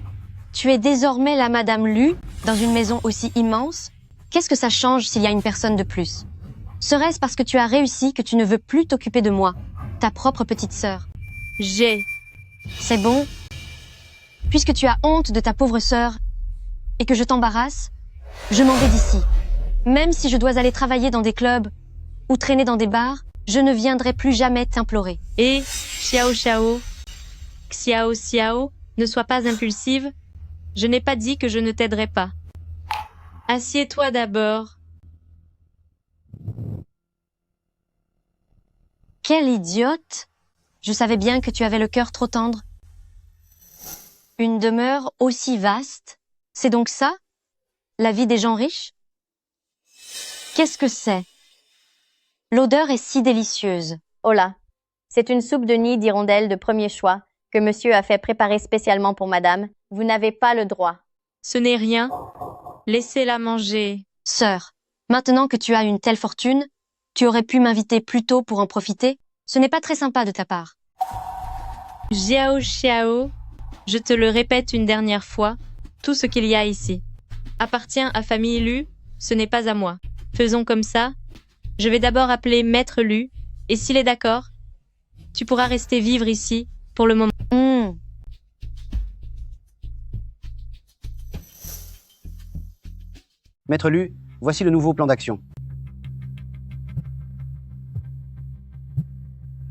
tu es désormais la Madame Lu dans une maison aussi immense. Qu'est-ce que ça change s'il y a une personne de plus? Serait-ce parce que tu as réussi que tu ne veux plus t'occuper de moi, ta propre petite sœur? C'est bon? Puisque tu as honte de ta pauvre sœur et que je t'embarrasse, je m'en vais d'ici. Même si je dois aller travailler dans des clubs ou traîner dans des bars, je ne viendrai plus jamais t'implorer. Et Xiao, ne sois pas impulsive. Je n'ai pas dit que je ne t'aiderais pas. Assieds-toi d'abord. Quelle idiote! Je savais bien que tu avais le cœur trop tendre. Une demeure aussi vaste, c'est donc ça? La vie des gens riches? Qu'est-ce que c'est? L'odeur est si délicieuse. Oh là, c'est une soupe de nid d'hirondelles de premier choix que monsieur a fait préparer spécialement pour madame. Vous n'avez pas le droit. Ce n'est rien. Laissez-la manger. Sœur, maintenant que tu as une telle fortune, tu aurais pu m'inviter plus tôt pour en profiter. Ce n'est pas très sympa de ta part. Xiao Xiao, je te le répète une dernière fois, tout ce qu'il y a ici appartient à famille Lu, ce n'est pas à moi. Faisons comme ça. Je vais d'abord appeler Maître Lu, et s'il est d'accord, tu pourras rester vivre ici pour le moment. Maître Lu, voici le nouveau plan d'action.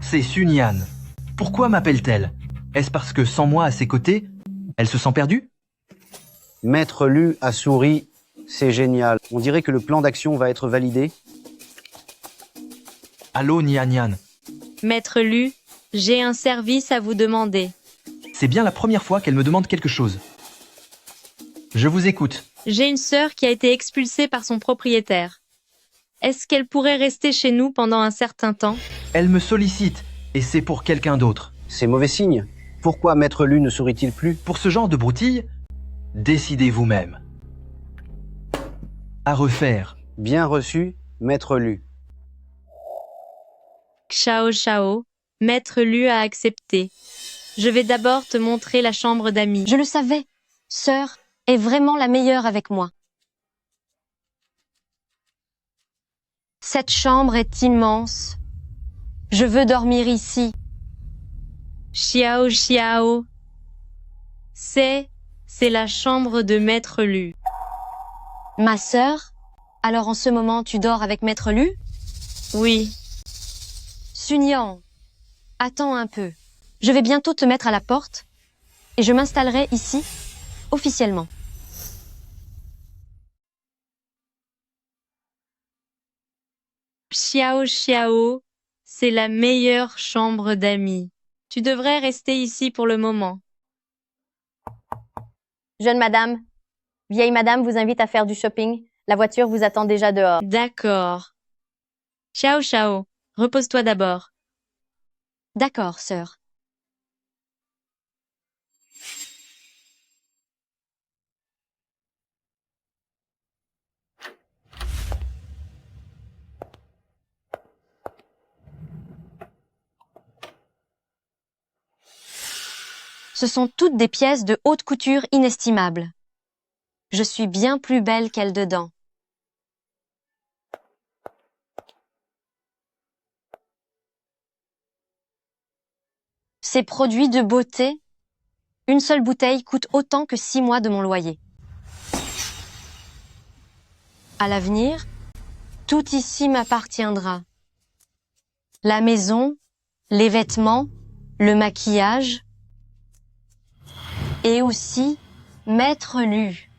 C'est Sunyan. Pourquoi m'appelle-t-elle? Est-ce parce que sans moi à ses côtés, elle se sent perdue? Maître Lu a souri. C'est génial. On dirait que le plan d'action va être validé. Allô, Nian Nian. Maître Lu, j'ai un service à vous demander. C'est bien la première fois qu'elle me demande quelque chose. Je vous écoute. J'ai une sœur qui a été expulsée par son propriétaire. Est-ce qu'elle pourrait rester chez nous pendant un certain temps? Elle me sollicite, et c'est pour quelqu'un d'autre. C'est mauvais signe. Pourquoi Maître Lu ne sourit-il plus? Pour ce genre de broutille, décidez vous-même. À refaire. Bien reçu, Maître Lu. Xiao Xiao, Maître Lu a accepté. Je vais d'abord te montrer la chambre d'amis. Je le savais. Sœur est vraiment la meilleure avec moi. Cette chambre est immense. Je veux dormir ici. Xiao Xiao. C'est la chambre de Maître Lu. Ma sœur? Alors en ce moment, tu dors avec Maître Lu? Oui. Sunyan, attends un peu. Je vais bientôt te mettre à la porte et je m'installerai ici, officiellement. Xiao Xiao, c'est la meilleure chambre d'amis. Tu devrais rester ici pour le moment. Jeune madame, vieille madame vous invite à faire du shopping. La voiture vous attend déjà dehors. D'accord. Xiao Xiao, repose-toi d'abord. D'accord, sœur. Ce sont toutes des pièces de haute couture inestimables. Je suis bien plus belle qu'elle dedans. Ces produits de beauté, une seule bouteille coûte autant que 6 mois de mon loyer. À l'avenir, tout ici m'appartiendra. La maison, les vêtements, le maquillage et aussi Maître Lu.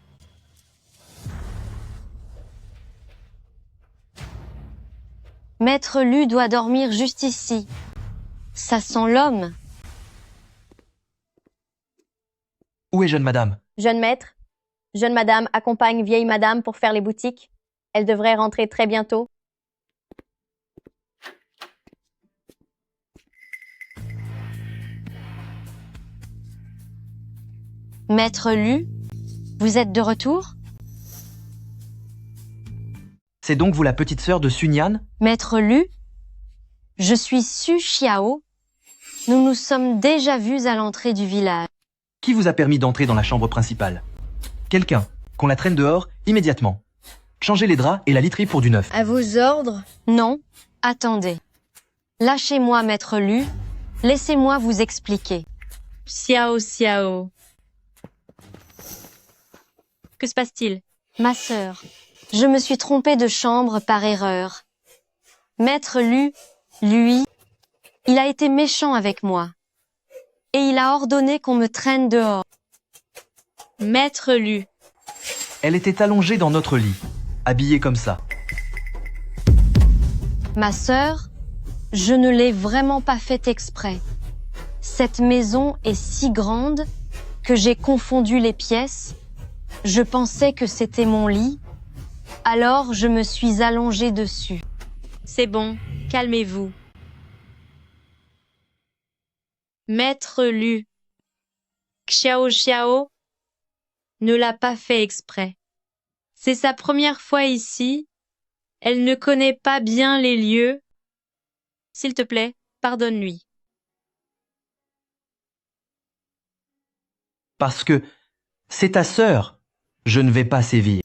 Maître Lu doit dormir juste ici. Ça sent l'homme. Où est jeune madame? Jeune maître, jeune madame accompagne vieille madame pour faire les boutiques. Elle devrait rentrer très bientôt. Maître Lu, vous êtes de retour? C'est donc vous la petite sœur de Sunyan? Maître Lu, je suis Su Xiao. Nous nous sommes déjà vus à l'entrée du village. Qui vous a permis d'entrer dans la chambre principale? Quelqu'un. Qu'on la traîne dehors immédiatement. Changez les draps et la literie pour du neuf. À vos ordres? Non, attendez. Lâchez-moi, Maître Lu. Laissez-moi vous expliquer. Xiao Xiao. Que se passe-t-il? Ma sœur, je me suis trompée de chambre par erreur. Maître Lu, lui, il a été méchant avec moi. Et il a ordonné qu'on me traîne dehors. Maître Lu. Elle était allongée dans notre lit, habillée comme ça. Ma sœur, je ne l'ai vraiment pas fait exprès. Cette maison est si grande que j'ai confondu les pièces. Je pensais que c'était mon lit, alors je me suis allongée dessus. C'est bon, calmez-vous. Maître Lu. Xiao Xiao, ne l'a pas fait exprès. C'est sa première fois ici. Elle ne connaît pas bien les lieux. S'il te plaît, pardonne-lui. Parce que c'est ta sœur. Je ne vais pas sévir.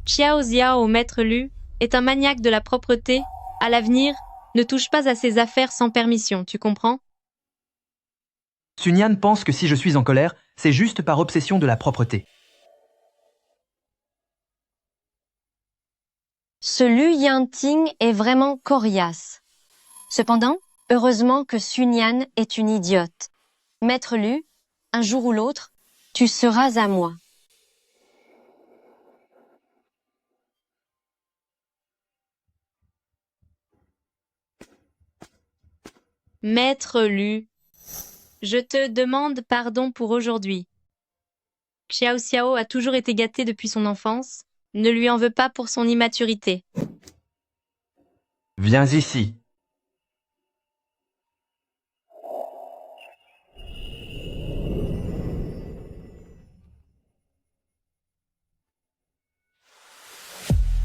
Xiao Xiao, maître Lu, est un maniaque de la propreté. À l'avenir, ne touche pas à ses affaires sans permission, tu comprends? Sun Yan pense que si je suis en colère, c'est juste par obsession de la propreté. Ce Lu Yanting est vraiment coriace. Cependant, heureusement que Sun Yan est une idiote. Maître Lu, un jour ou l'autre, tu seras à moi. Maître Lu, je te demande pardon pour aujourd'hui. Xiao Xiao a toujours été gâté depuis son enfance. Ne lui en veux pas pour son immaturité. Viens ici.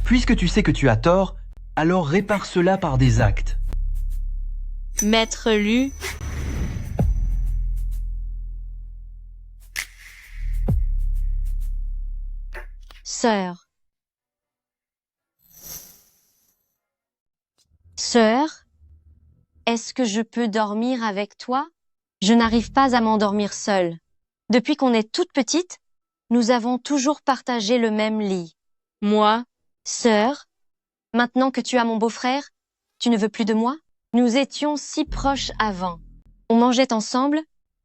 Puisque tu sais que tu as tort, alors répare cela par des actes. Maître Lu, Sœur. Sœur, est-ce que je peux dormir avec toi? Je n'arrive pas à m'endormir seule. Depuis qu'on est toute petite, nous avons toujours partagé le même lit. Moi, Sœur, maintenant que tu as mon beau-frère, tu ne veux plus de moi? Nous étions si proches avant. On mangeait ensemble,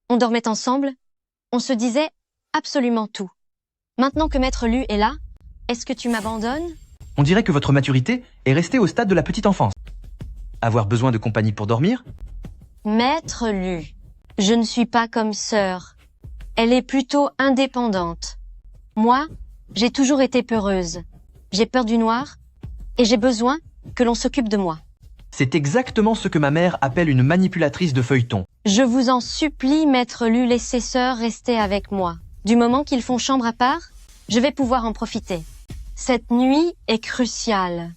on dormait ensemble, on se disait absolument tout. Maintenant que Maître Lu est là, est-ce que tu m'abandonnes? On dirait que votre maturité est restée au stade de la petite enfance. Avoir besoin de compagnie pour dormir? Maître Lu, je ne suis pas comme sœur. Elle est plutôt indépendante. Moi, j'ai toujours été peureuse. J'ai peur du noir et j'ai besoin que l'on s'occupe de moi. C'est exactement ce que ma mère appelle une manipulatrice de feuilleton. Je vous en supplie, Maître Lu, laissez sœurs rester avec moi. Du moment qu'ils font chambre à part, je vais pouvoir en profiter. Cette nuit est cruciale.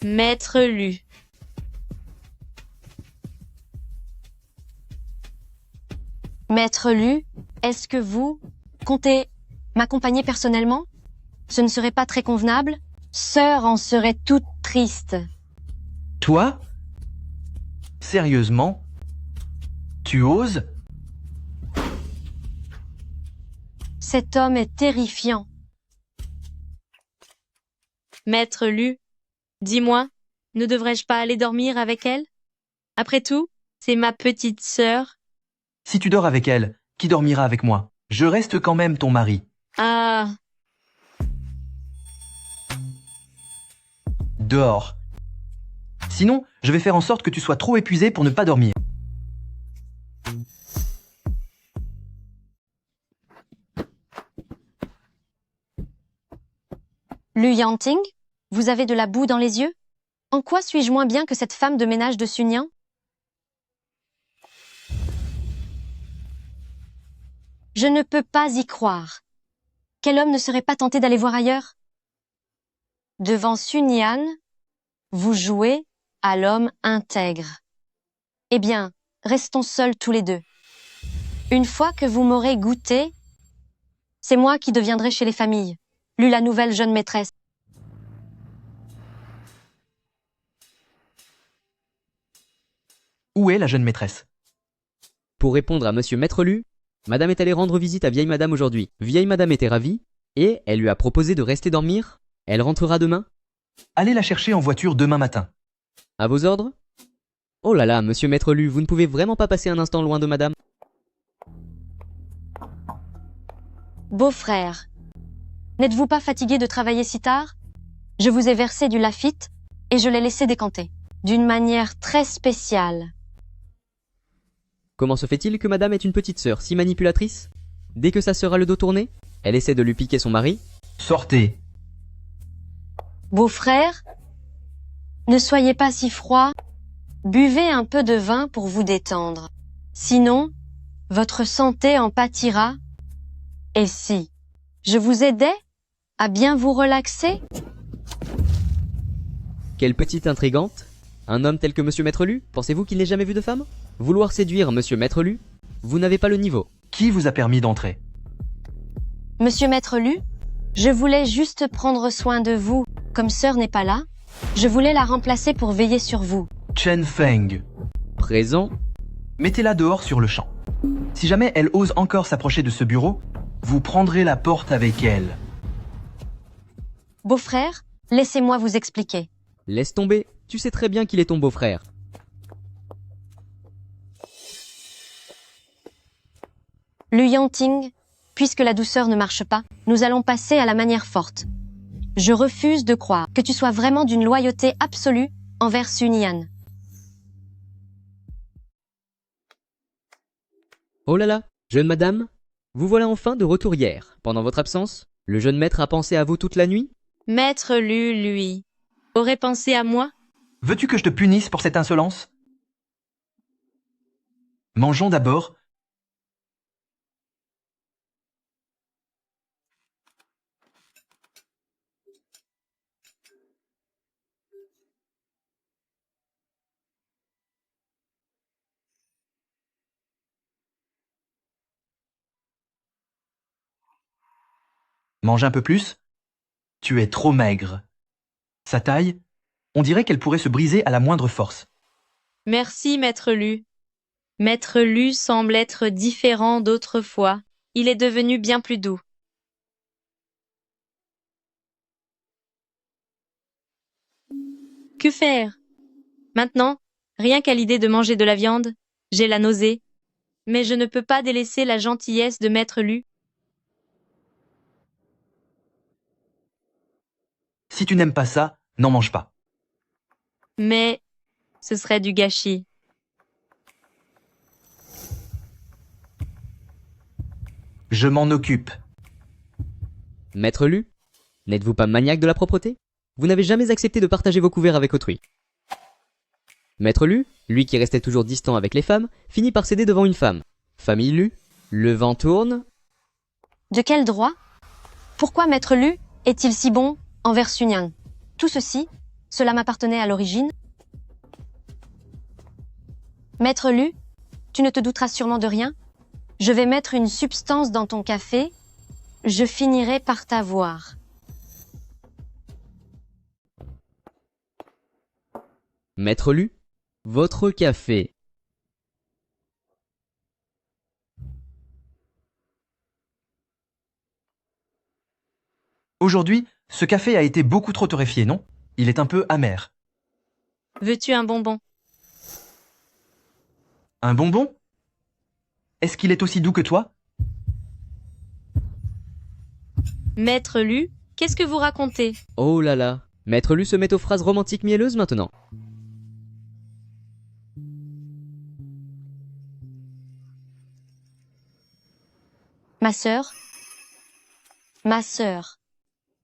Maître Lu. Maître Lu, est-ce que vous comptez m'accompagner personnellement? Ce ne serait pas très convenable. Sœur en serait toute triste. Toi? Sérieusement? Tu oses? Cet homme est terrifiant. Maître Lu, dis-moi, ne devrais-je pas aller dormir avec elle? Après tout, c'est ma petite sœur. Si tu dors avec elle, qui dormira avec moi? Je reste quand même ton mari. Ah, Dehors. Sinon, je vais faire en sorte que tu sois trop épuisé pour ne pas dormir. Lu Yanting, vous avez de la boue dans les yeux? En quoi suis-je moins bien que cette femme de ménage de Sun Yan? Je ne peux pas y croire. Quel homme ne serait pas tenté d'aller voir ailleurs? Devant Sun Yan, vous jouez à l'homme intègre. Eh bien, restons seuls tous les deux. Une fois que vous m'aurez goûté, c'est moi qui deviendrai chez les familles. Lu la nouvelle jeune maîtresse. Où est la jeune maîtresse? Pour répondre à Monsieur Maître Lu, Madame est allée rendre visite à Vieille Madame aujourd'hui. Vieille Madame était ravie, et elle lui a proposé de rester dormir. Elle rentrera demain. Allez la chercher en voiture demain matin. À vos ordres? Oh là là, Monsieur Maître Lu, vous ne pouvez vraiment pas passer un instant loin de Madame? Beau-frère, n'êtes-vous pas fatigué de travailler si tard? Je vous ai versé du Lafite et je l'ai laissé décanter, d'une manière très spéciale. Comment se fait-il que Madame est une petite sœur si manipulatrice? Dès que sa sœur a le dos tourné, elle essaie de lui piquer son mari. Sortez. Beau-frère, ne soyez pas si froid. Buvez un peu de vin pour vous détendre. Sinon, Votre santé en pâtira. Et si je vous aidais à bien vous relaxer? Quelle petite intrigante. Un homme tel que Monsieur Maître Lu, pensez-vous qu'il n'ait jamais vu de femme? Vouloir séduire Monsieur Maître Lu? Vous n'avez pas le niveau. Qui vous a permis d'entrer? Monsieur Maître Lu, je voulais juste prendre soin de vous. Comme sœur n'est pas là, je voulais la remplacer pour veiller sur vous. Chen Feng. Présent. Mettez-la dehors sur le champ. Si jamais elle ose encore s'approcher de ce bureau, vous prendrez la porte avec elle. Beau-frère, laissez-moi vous expliquer. Laisse tomber, tu sais très bien qu'il est ton beau-frère. Lu Yangting, puisque la douceur ne marche pas, nous allons passer à la manière forte. Je refuse de croire que tu sois vraiment d'une loyauté absolue envers Sun Yan. Oh là là, jeune madame, vous voilà enfin de retour hier. Pendant votre absence, le jeune maître a pensé à vous toute la nuit? Maître Lu, lui, aurait pensé à moi? Veux-tu que je te punisse pour cette insolence? Mangeons d'abord. Mange un peu plus? Tu es trop maigre. Sa taille, on dirait qu'elle pourrait se briser à la moindre force. Merci, Maître Lu. Maître Lu semble être différent d'autrefois. Il est devenu bien plus doux. Que faire? Maintenant, rien qu'à l'idée de manger de la viande, j'ai la nausée. Mais je ne peux pas délaisser la gentillesse de Maître Lu. Si tu n'aimes pas ça, n'en mange pas. Mais ce serait du gâchis. Je m'en occupe. Maître Lu, n'êtes-vous pas maniaque de la propreté? Vous n'avez jamais accepté de partager vos couverts avec autrui. Maître Lu, lui qui restait toujours distant avec les femmes, finit par céder devant une femme. Famille Lu, le vent tourne. De quel droit? Pourquoi Maître Lu est-il si bon envers Sun Yan? Tout ceci, cela m'appartenait à l'origine. Maître Lu, tu ne te douteras sûrement de rien. Je vais mettre une substance dans ton café. Je finirai par t'avoir. Maître Lu, votre café. Aujourd'hui, ce café a été beaucoup trop torréfié, non? Il est un peu amer. Veux-tu un bonbon? Un bonbon? Est-ce qu'il est aussi doux que toi? Maître Lu, qu'est-ce que vous racontez? Oh là là, Maître Lu se met aux phrases romantiques mielleuses maintenant. Ma sœur,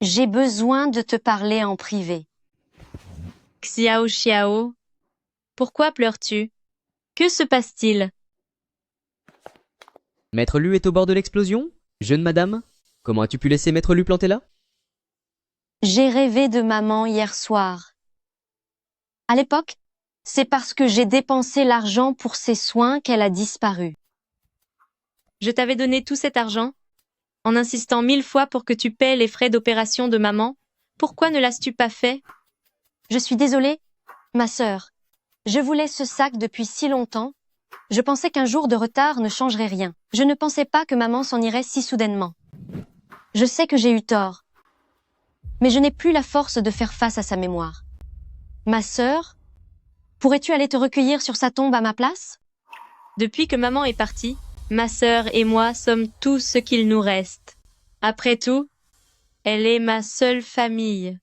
j'ai besoin de te parler en privé. Xiao Xiao, pourquoi pleures-tu? Que se passe-t-il? Maître Lu est au bord de l'explosion? Jeune madame, comment as-tu pu laisser Maître Lu planter là? J'ai rêvé de maman hier soir. À l'époque, c'est parce que j'ai dépensé l'argent pour ses soins qu'elle a disparu. Je t'avais donné tout cet argent, en insistant 1000 fois pour que tu paies les frais d'opération de maman. Pourquoi ne l'as-tu pas fait? Je suis désolée, ma sœur. Je voulais ce sac depuis si longtemps. Je pensais qu'un jour de retard ne changerait rien. Je ne pensais pas que maman s'en irait si soudainement. Je sais que j'ai eu tort. Mais je n'ai plus la force de faire face à sa mémoire. Ma sœur, pourrais-tu aller te recueillir sur sa tombe à ma place? Depuis que maman est partie, ma sœur et moi sommes tout ce qu'il nous reste. Après tout, elle est ma seule famille.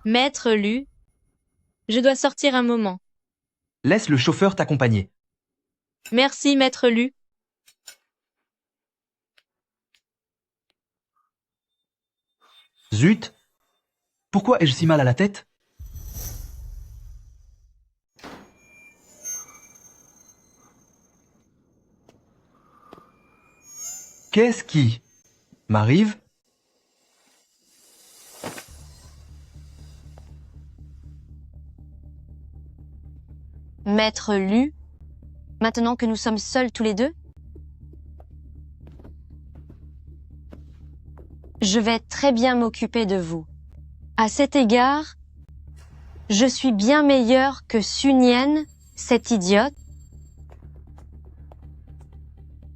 Maître Lu, je dois sortir un moment. Laisse le chauffeur t'accompagner. Merci, Maître Lu. Zut! Pourquoi ai-je si mal à la tête? Qu'est-ce qui m'arrive? Maître Lu, maintenant que nous sommes seuls tous les deux? Je vais très bien m'occuper de vous. À cet égard, je suis bien meilleure que Sunienne, cette idiote.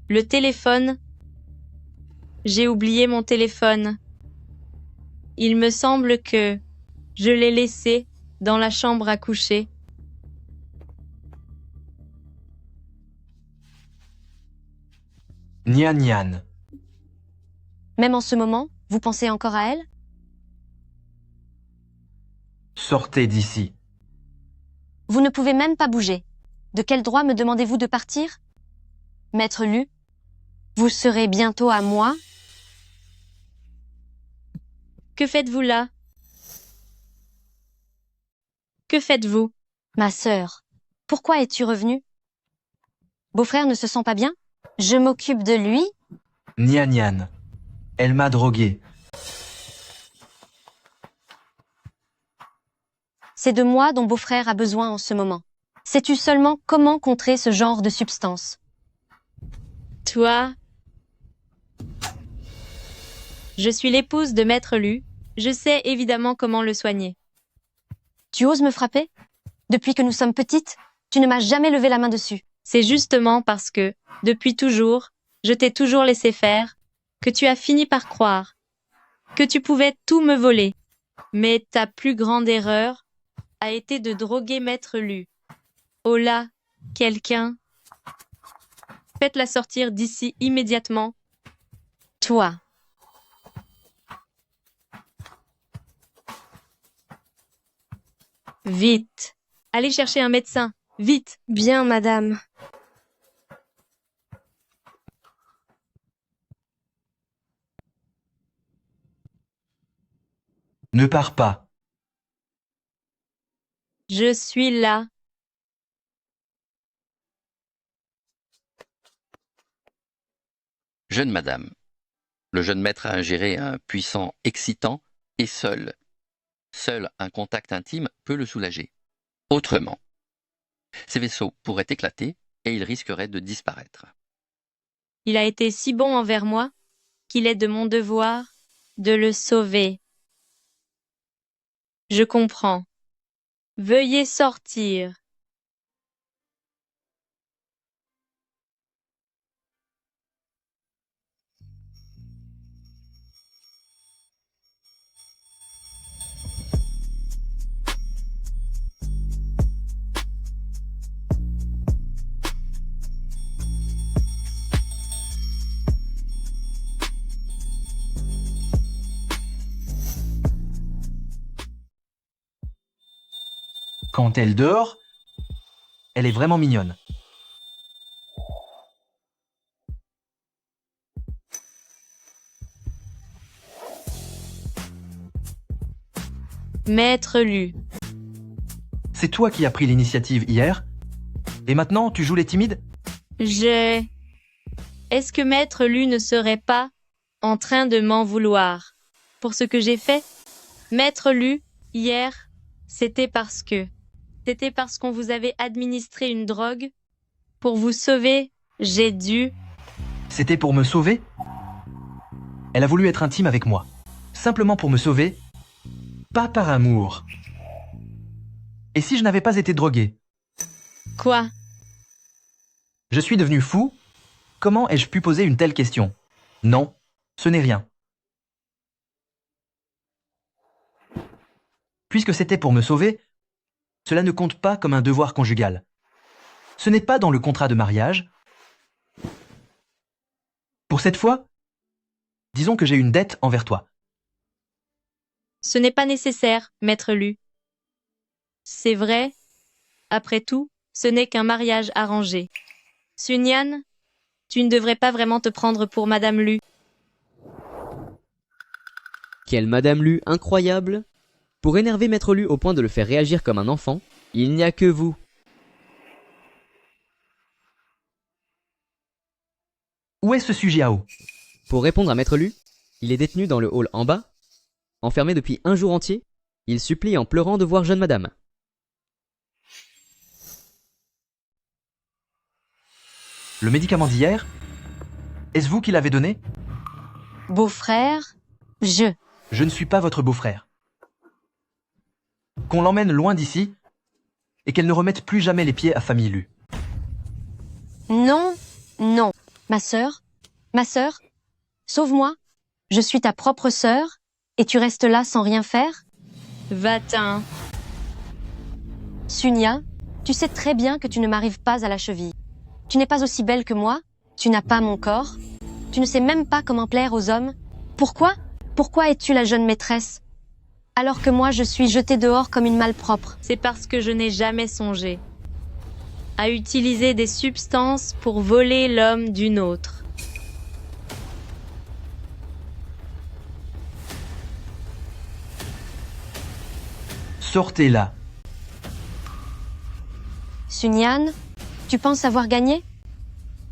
Le téléphone. J'ai oublié mon téléphone. Il me semble que je l'ai laissé dans la chambre à coucher. Nian Nian. Même en ce moment, vous pensez encore à elle? Sortez d'ici. Vous ne pouvez même pas bouger. De quel droit me demandez-vous de partir? Maître Lu, vous serez bientôt à moi. Que faites-vous là? Que faites-vous? Ma sœur, pourquoi es-tu revenue? Beau-frère ne se sent pas bien? Je m'occupe de lui. Nian Nian. Elle m'a drogué. C'est de moi dont beau-frère a besoin en ce moment. Sais-tu seulement comment contrer ce genre de substance? Toi? Je suis l'épouse de Maître Lu. Je sais évidemment comment le soigner. Tu oses me frapper? Depuis que nous sommes petites, tu ne m'as jamais levé la main dessus. C'est justement parce que, depuis toujours, je t'ai toujours laissé faire, que tu as fini par croire que tu pouvais tout me voler. Mais ta plus grande erreur a été de droguer Maître Lu. Oh là, quelqu'un! Faites-la sortir d'ici immédiatement. Toi. Vite! Allez chercher un médecin, vite! Bien, madame. Ne pars pas. Je suis là. Jeune madame. Le jeune maître a ingéré un puissant excitant et seul un contact intime peut le soulager. Autrement, ses vaisseaux pourraient éclater et il risquerait de disparaître. Il a été si bon envers moi qu'il est de mon devoir de le sauver. Je comprends. Veuillez sortir. Quand elle dort, elle est vraiment mignonne. Maître Lu. C'est toi qui as pris l'initiative hier? Et maintenant, tu joues les timides? Est-ce que Maître Lu ne serait pas en train de m'en vouloir pour ce que j'ai fait? Maître Lu, hier, c'était parce qu'on vous avait administré une drogue. Pour vous sauver, j'ai dû... C'était pour me sauver? Elle a voulu être intime avec moi. Simplement pour me sauver? Pas par amour. Et si je n'avais pas été drogué? Quoi? Je suis devenu fou? Comment ai-je pu poser une telle question? Non, ce n'est rien. Puisque c'était pour me sauver, cela ne compte pas comme un devoir conjugal. Ce n'est pas dans le contrat de mariage. Pour cette fois, disons que j'ai une dette envers toi. Ce n'est pas nécessaire, Maître Lu. C'est vrai. Après tout, ce n'est qu'un mariage arrangé. Sunian, tu ne devrais pas vraiment te prendre pour Madame Lu. Quelle Madame Lu incroyable! Pour énerver Maître Lu au point de le faire réagir comme un enfant, il n'y a que vous. Où est ce Sujiao? Pour répondre à Maître Lu, il est détenu dans le hall en bas. Enfermé depuis un jour entier, il supplie en pleurant de voir jeune madame. Le médicament d'hier, est-ce vous qui l'avez donné? Beau-frère, je. Je ne suis pas votre beau-frère. Qu'on l'emmène loin d'ici et qu'elle ne remette plus jamais les pieds à famille Lu. Non, non. Ma sœur, sauve-moi. Je suis ta propre sœur et tu restes là sans rien faire? Va-t'en. Sunia, tu sais très bien que tu ne m'arrives pas à la cheville. Tu n'es pas aussi belle que moi, tu n'as pas mon corps, tu ne sais même pas comment plaire aux hommes. Pourquoi? Pourquoi es-tu la jeune maîtresse? Alors que moi je suis jetée dehors comme une malpropre. C'est parce que je n'ai jamais songé à utiliser des substances pour voler l'homme d'une autre. Sortez là. Sunyan, tu penses avoir gagné?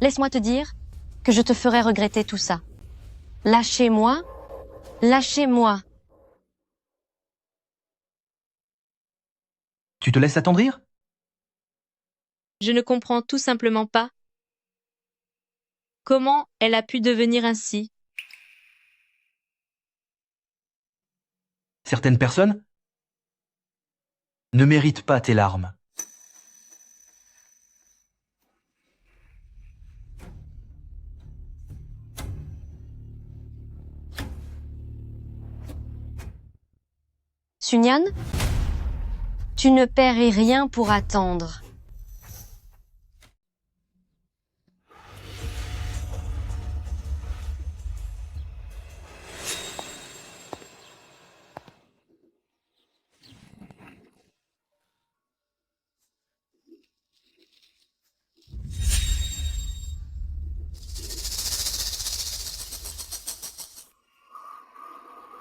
Laisse-moi te dire que je te ferai regretter tout ça. Lâchez-moi, lâchez-moi. Tu te laisses attendrir? Je ne comprends tout simplement pas comment elle a pu devenir ainsi. Certaines personnes ne méritent pas tes larmes. Sunyan, tu ne paierais rien pour attendre.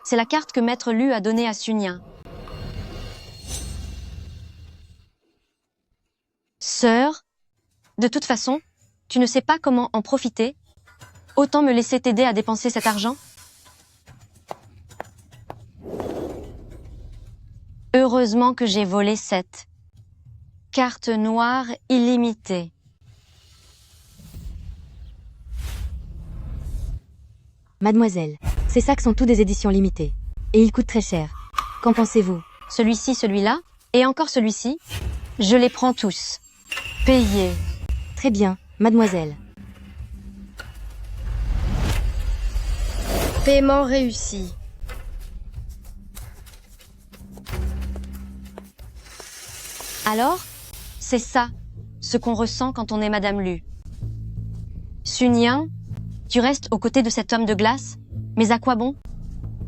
C'est la carte que Maître Lu a donnée à Sunyan. Sœur, de toute façon, tu ne sais pas comment en profiter. Autant me laisser t'aider à dépenser cet argent. Heureusement que j'ai volé cette carte noire illimitée. Mademoiselle, ces sacs sont tous des éditions limitées. Et ils coûtent très cher. Qu'en pensez-vous? Celui-ci, celui-là, et encore celui-ci, je les prends tous. Payez. Très bien, mademoiselle. Paiement réussi. Alors, c'est ça, ce qu'on ressent quand on est Madame Lu. Sunyan, tu restes aux côtés de cet homme de glace, mais à quoi bon?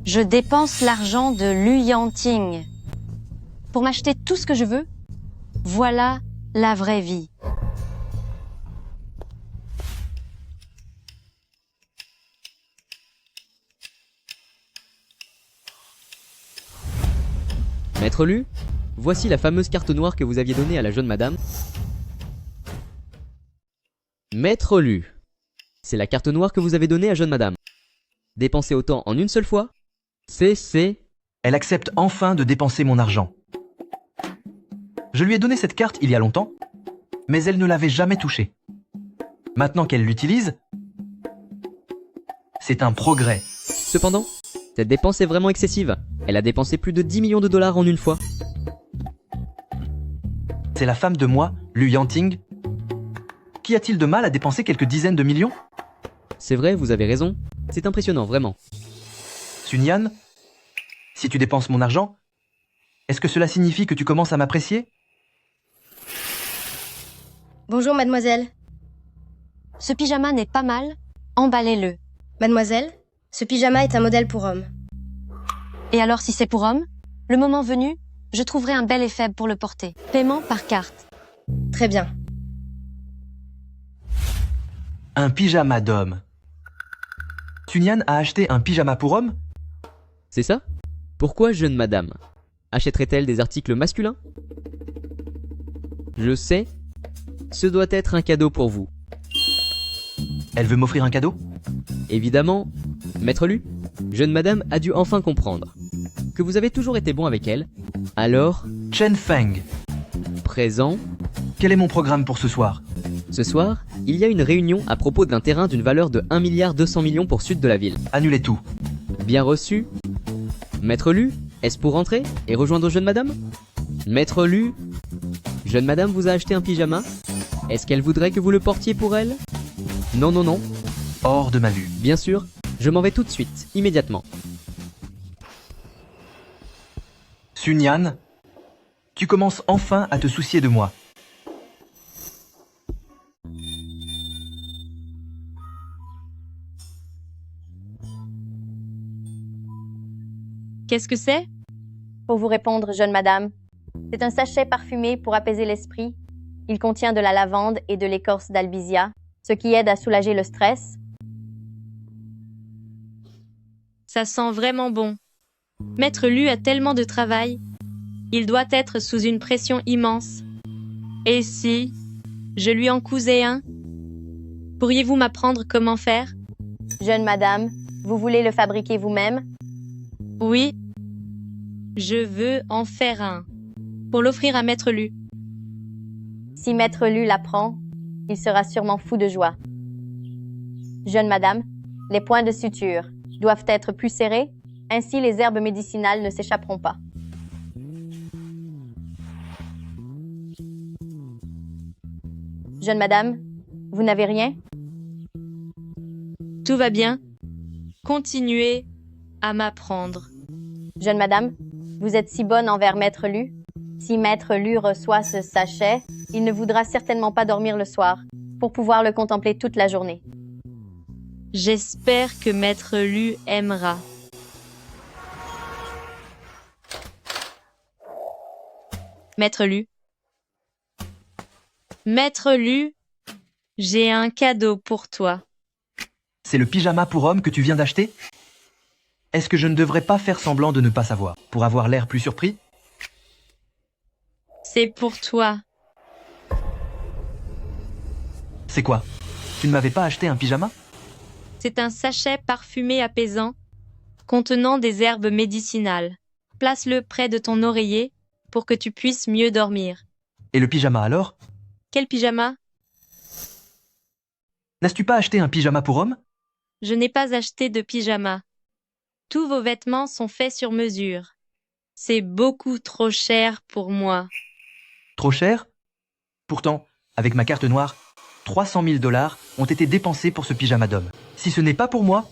Je dépense l'argent de Lu Yanting pour m'acheter tout ce que je veux. Voilà la vraie vie. Maître Lu, voici la fameuse carte noire que vous aviez donnée à la jeune madame. Maître Lu, c'est la carte noire que vous avez donnée à jeune madame. Dépenser autant en une seule fois, c'est... Elle accepte enfin de dépenser mon argent. Je lui ai donné cette carte il y a longtemps, mais elle ne l'avait jamais touchée. Maintenant qu'elle l'utilise, c'est un progrès. Cependant, cette dépense est vraiment excessive. Elle a dépensé plus de 10 millions de dollars en une fois. C'est la femme de moi, Lu Yanting. Qu'y a-t-il de mal à dépenser quelques dizaines de millions? C'est vrai, vous avez raison. C'est impressionnant, vraiment. Sunyan, si tu dépenses mon argent, est-ce que cela signifie que tu commences à m'apprécier? Bonjour, mademoiselle. Ce pyjama n'est pas mal, emballez-le. Mademoiselle, ce pyjama est un modèle pour homme. Et alors si c'est pour homme, le moment venu, je trouverai un bel effet pour le porter. Paiement par carte. Très bien. Un pyjama d'homme. Sunyan a acheté un pyjama pour homme? C'est ça? Pourquoi jeune madame achèterait-elle des articles masculins? Je sais, ce doit être un cadeau pour vous. Elle veut m'offrir un cadeau? Évidemment, Maître Lu, jeune madame a dû enfin comprendre que vous avez toujours été bon avec elle. Alors, Chen Feng, présent, quel est mon programme pour ce soir? ce soir, il y a une réunion à propos d'un terrain d'une valeur de 1,2 milliard pour sud de la ville. Annulez tout. Bien reçu. Maître Lu, est-ce pour rentrer et rejoindre jeune madame? Maître Lu, jeune madame vous a acheté un pyjama. Est-ce qu'elle voudrait que vous le portiez pour elle? Non, non, non. Hors de ma vue. Bien sûr, je m'en vais tout de suite, immédiatement. Sunyan, tu commences enfin à te soucier de moi. Qu'est-ce que c'est? Pour vous répondre, jeune madame, c'est un sachet parfumé pour apaiser l'esprit. Il contient de la lavande et de l'écorce d'albizia, ce qui aide à soulager le stress. Ça sent vraiment bon. Maître Lu a tellement de travail. Il doit être sous une pression immense. Et si je lui en cousais un? Pourriez-vous m'apprendre comment faire? Jeune madame, vous voulez le fabriquer vous-même? Oui. Je veux en faire un. Pour l'offrir à Maître Lu. Si Maître Lu l'apprend, il sera sûrement fou de joie. Jeune madame, les points de suture doivent être plus serrés, ainsi les herbes médicinales ne s'échapperont pas. Jeune madame, vous n'avez rien? Tout va bien. Continuez à m'apprendre. Jeune madame, vous êtes si bonne envers Maître Lu. Si Maître Lu reçoit ce sachet, il ne voudra certainement pas dormir le soir, pour pouvoir le contempler toute la journée. J'espère que Maître Lu aimera. Maître Lu. Maître Lu, j'ai un cadeau pour toi. C'est le pyjama pour homme que tu viens d'acheter? Est-ce que je ne devrais pas faire semblant de ne pas savoir, pour avoir l'air plus surpris? C'est pour toi. C'est quoi? Tu ne m'avais pas acheté un pyjama? C'est un sachet parfumé apaisant, contenant des herbes médicinales. Place-le près de ton oreiller pour que tu puisses mieux dormir. Et le pyjama alors? Quel pyjama? N'as-tu pas acheté un pyjama pour homme? Je n'ai pas acheté de pyjama. Tous vos vêtements sont faits sur mesure. C'est beaucoup trop cher pour moi. Trop cher? Pourtant, avec ma carte noire, 300 000 $ ont été dépensés pour ce pyjama d'homme. Si ce n'est pas pour moi,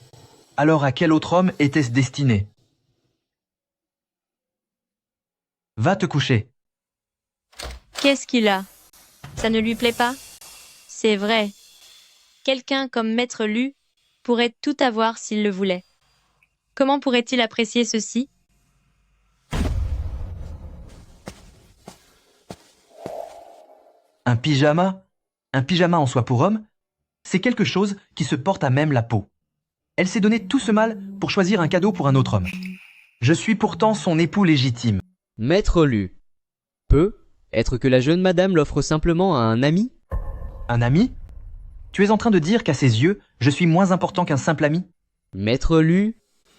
alors à quel autre homme était-ce destiné? Va te coucher. Qu'est-ce qu'il a? Ça ne lui plaît pas? C'est vrai. Quelqu'un comme Maître Lu pourrait tout avoir s'il le voulait. Comment pourrait-il apprécier ceci? Un pyjama? Un pyjama en soie pour homme? C'est quelque chose qui se porte à même la peau. Elle s'est donné tout ce mal pour choisir un cadeau pour un autre homme. Je suis pourtant son époux légitime. Maître Lu, peut être que la jeune madame l'offre simplement à un ami? Un ami? Tu es en train de dire qu'à ses yeux, je suis moins important qu'un simple ami? Maître Lu,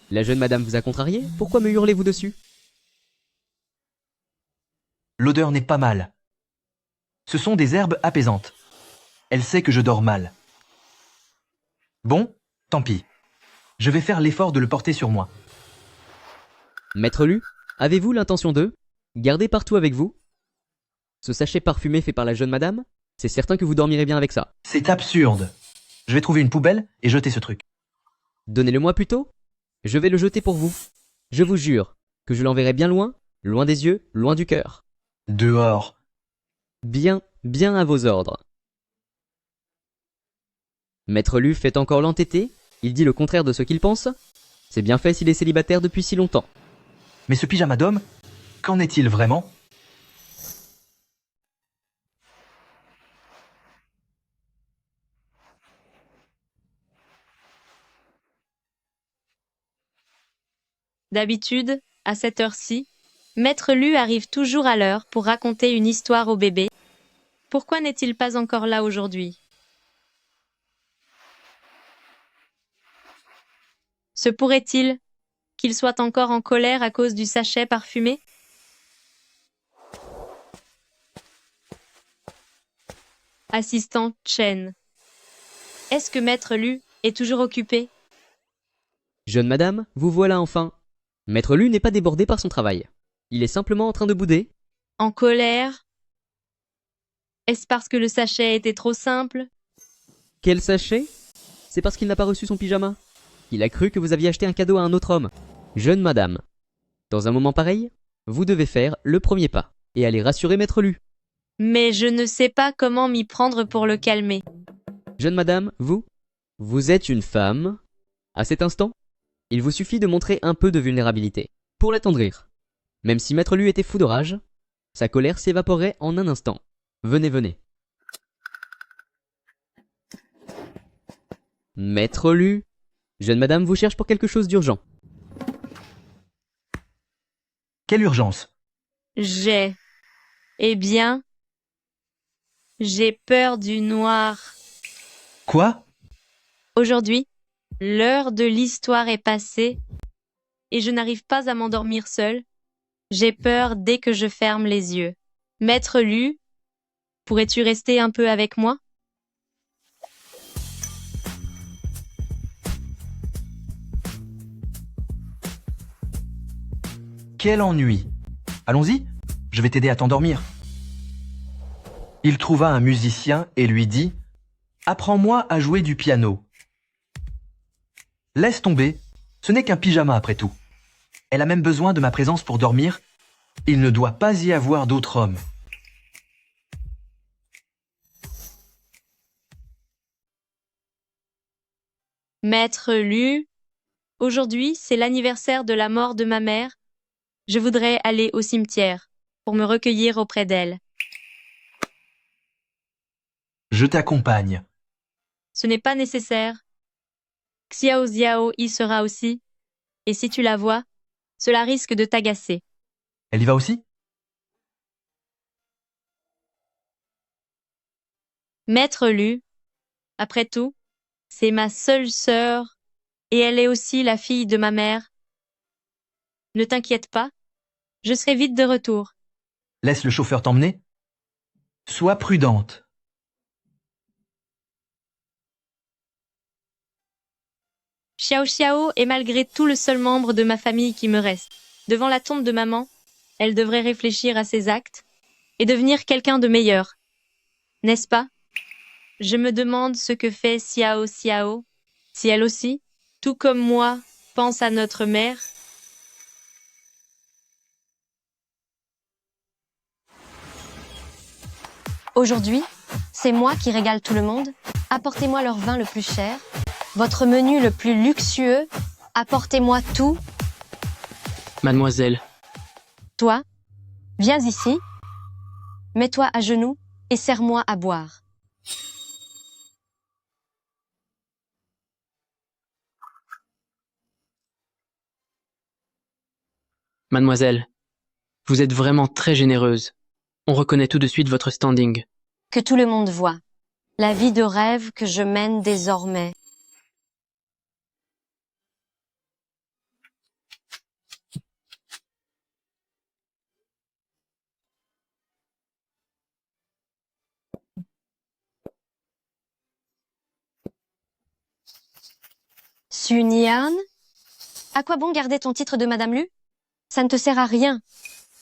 la jeune madame vous a contrarié? Pourquoi me hurlez-vous dessus? L'odeur n'est pas mal. Ce sont des herbes apaisantes. Elle sait que je dors mal. Bon, tant pis. Je vais faire l'effort de le porter sur moi. Maître Lu, avez-vous l'intention de garder partout avec vous ce sachet parfumé fait par la jeune madame? C'est certain que vous dormirez bien avec ça. C'est absurde. Je vais trouver une poubelle et jeter ce truc. Donnez-le-moi plutôt. Je vais le jeter pour vous. Je vous jure que je l'enverrai bien loin, loin des yeux, loin du cœur. Dehors. Bien, bien à vos ordres. Maître Lu fait encore l'entêté. Il dit le contraire de ce qu'il pense. C'est bien fait s'il est célibataire depuis si longtemps. Mais ce pyjama d'homme, qu'en est-il vraiment? D'habitude, à cette heure-ci, Maître Lu arrive toujours à l'heure pour raconter une histoire au bébé. Pourquoi n'est-il pas encore là aujourd'hui? Se pourrait-il qu'il soit encore en colère à cause du sachet parfumé? Assistant Chen. Est-ce que Maître Lu est toujours occupé? Jeune madame, vous voilà enfin. Maître Lu n'est pas débordé par son travail. Il est simplement en train de bouder. En colère? Est-ce parce que le sachet était trop simple? Quel sachet? C'est parce qu'il n'a pas reçu son pyjama. Il a cru que vous aviez acheté un cadeau à un autre homme. Jeune madame, dans un moment pareil, vous devez faire le premier pas et aller rassurer Maître Lu. Mais je ne sais pas comment m'y prendre pour le calmer. Jeune madame, vous êtes une femme. À cet instant, il vous suffit de montrer un peu de vulnérabilité pour l'attendrir. Même si Maître Lu était fou de rage, sa colère s'évaporerait en un instant. Venez, venez. Maître Lu, jeune madame vous cherche pour quelque chose d'urgent. Quelle urgence? Eh bien, j'ai peur du noir. Quoi? Aujourd'hui, l'heure de l'histoire est passée et je n'arrive pas à m'endormir seule. J'ai peur dès que je ferme les yeux. Maître Lu, pourrais-tu rester un peu avec moi? Quel ennui! Allons-y, je vais t'aider à t'endormir. Il trouva un musicien et lui dit « Apprends-moi à jouer du piano. » Laisse tomber, ce n'est qu'un pyjama après tout. Elle a même besoin de ma présence pour dormir. Il ne doit pas y avoir d'autre homme. Maître Lu, aujourd'hui c'est l'anniversaire de la mort de ma mère. Je voudrais aller au cimetière pour me recueillir auprès d'elle. Je t'accompagne. Ce n'est pas nécessaire. Xiao Xiao y sera aussi. Et si tu la vois, cela risque de t'agacer. Elle y va aussi? Maître Lu, après tout, c'est ma seule sœur et elle est aussi la fille de ma mère. Ne t'inquiète pas, je serai vite de retour. Laisse le chauffeur t'emmener. Sois prudente. Xiao Xiao est malgré tout le seul membre de ma famille qui me reste. Devant la tombe de maman, elle devrait réfléchir à ses actes et devenir quelqu'un de meilleur. N'est-ce pas? Je me demande ce que fait Xiao Xiao, si elle aussi, tout comme moi, pense à notre mère. Aujourd'hui, c'est moi qui régale tout le monde. Apportez-moi leur vin le plus cher, votre menu le plus luxueux. Apportez-moi tout. Mademoiselle, Toi, viens ici. Mets-toi à genoux et sers-moi à boire. mademoiselle, vous êtes vraiment très généreuse. On reconnaît tout de suite votre standing. Que tout le monde voit. La vie de rêve que je mène désormais. Sunyan? À quoi bon garder ton titre de Madame Lu? Ça ne te sert à rien.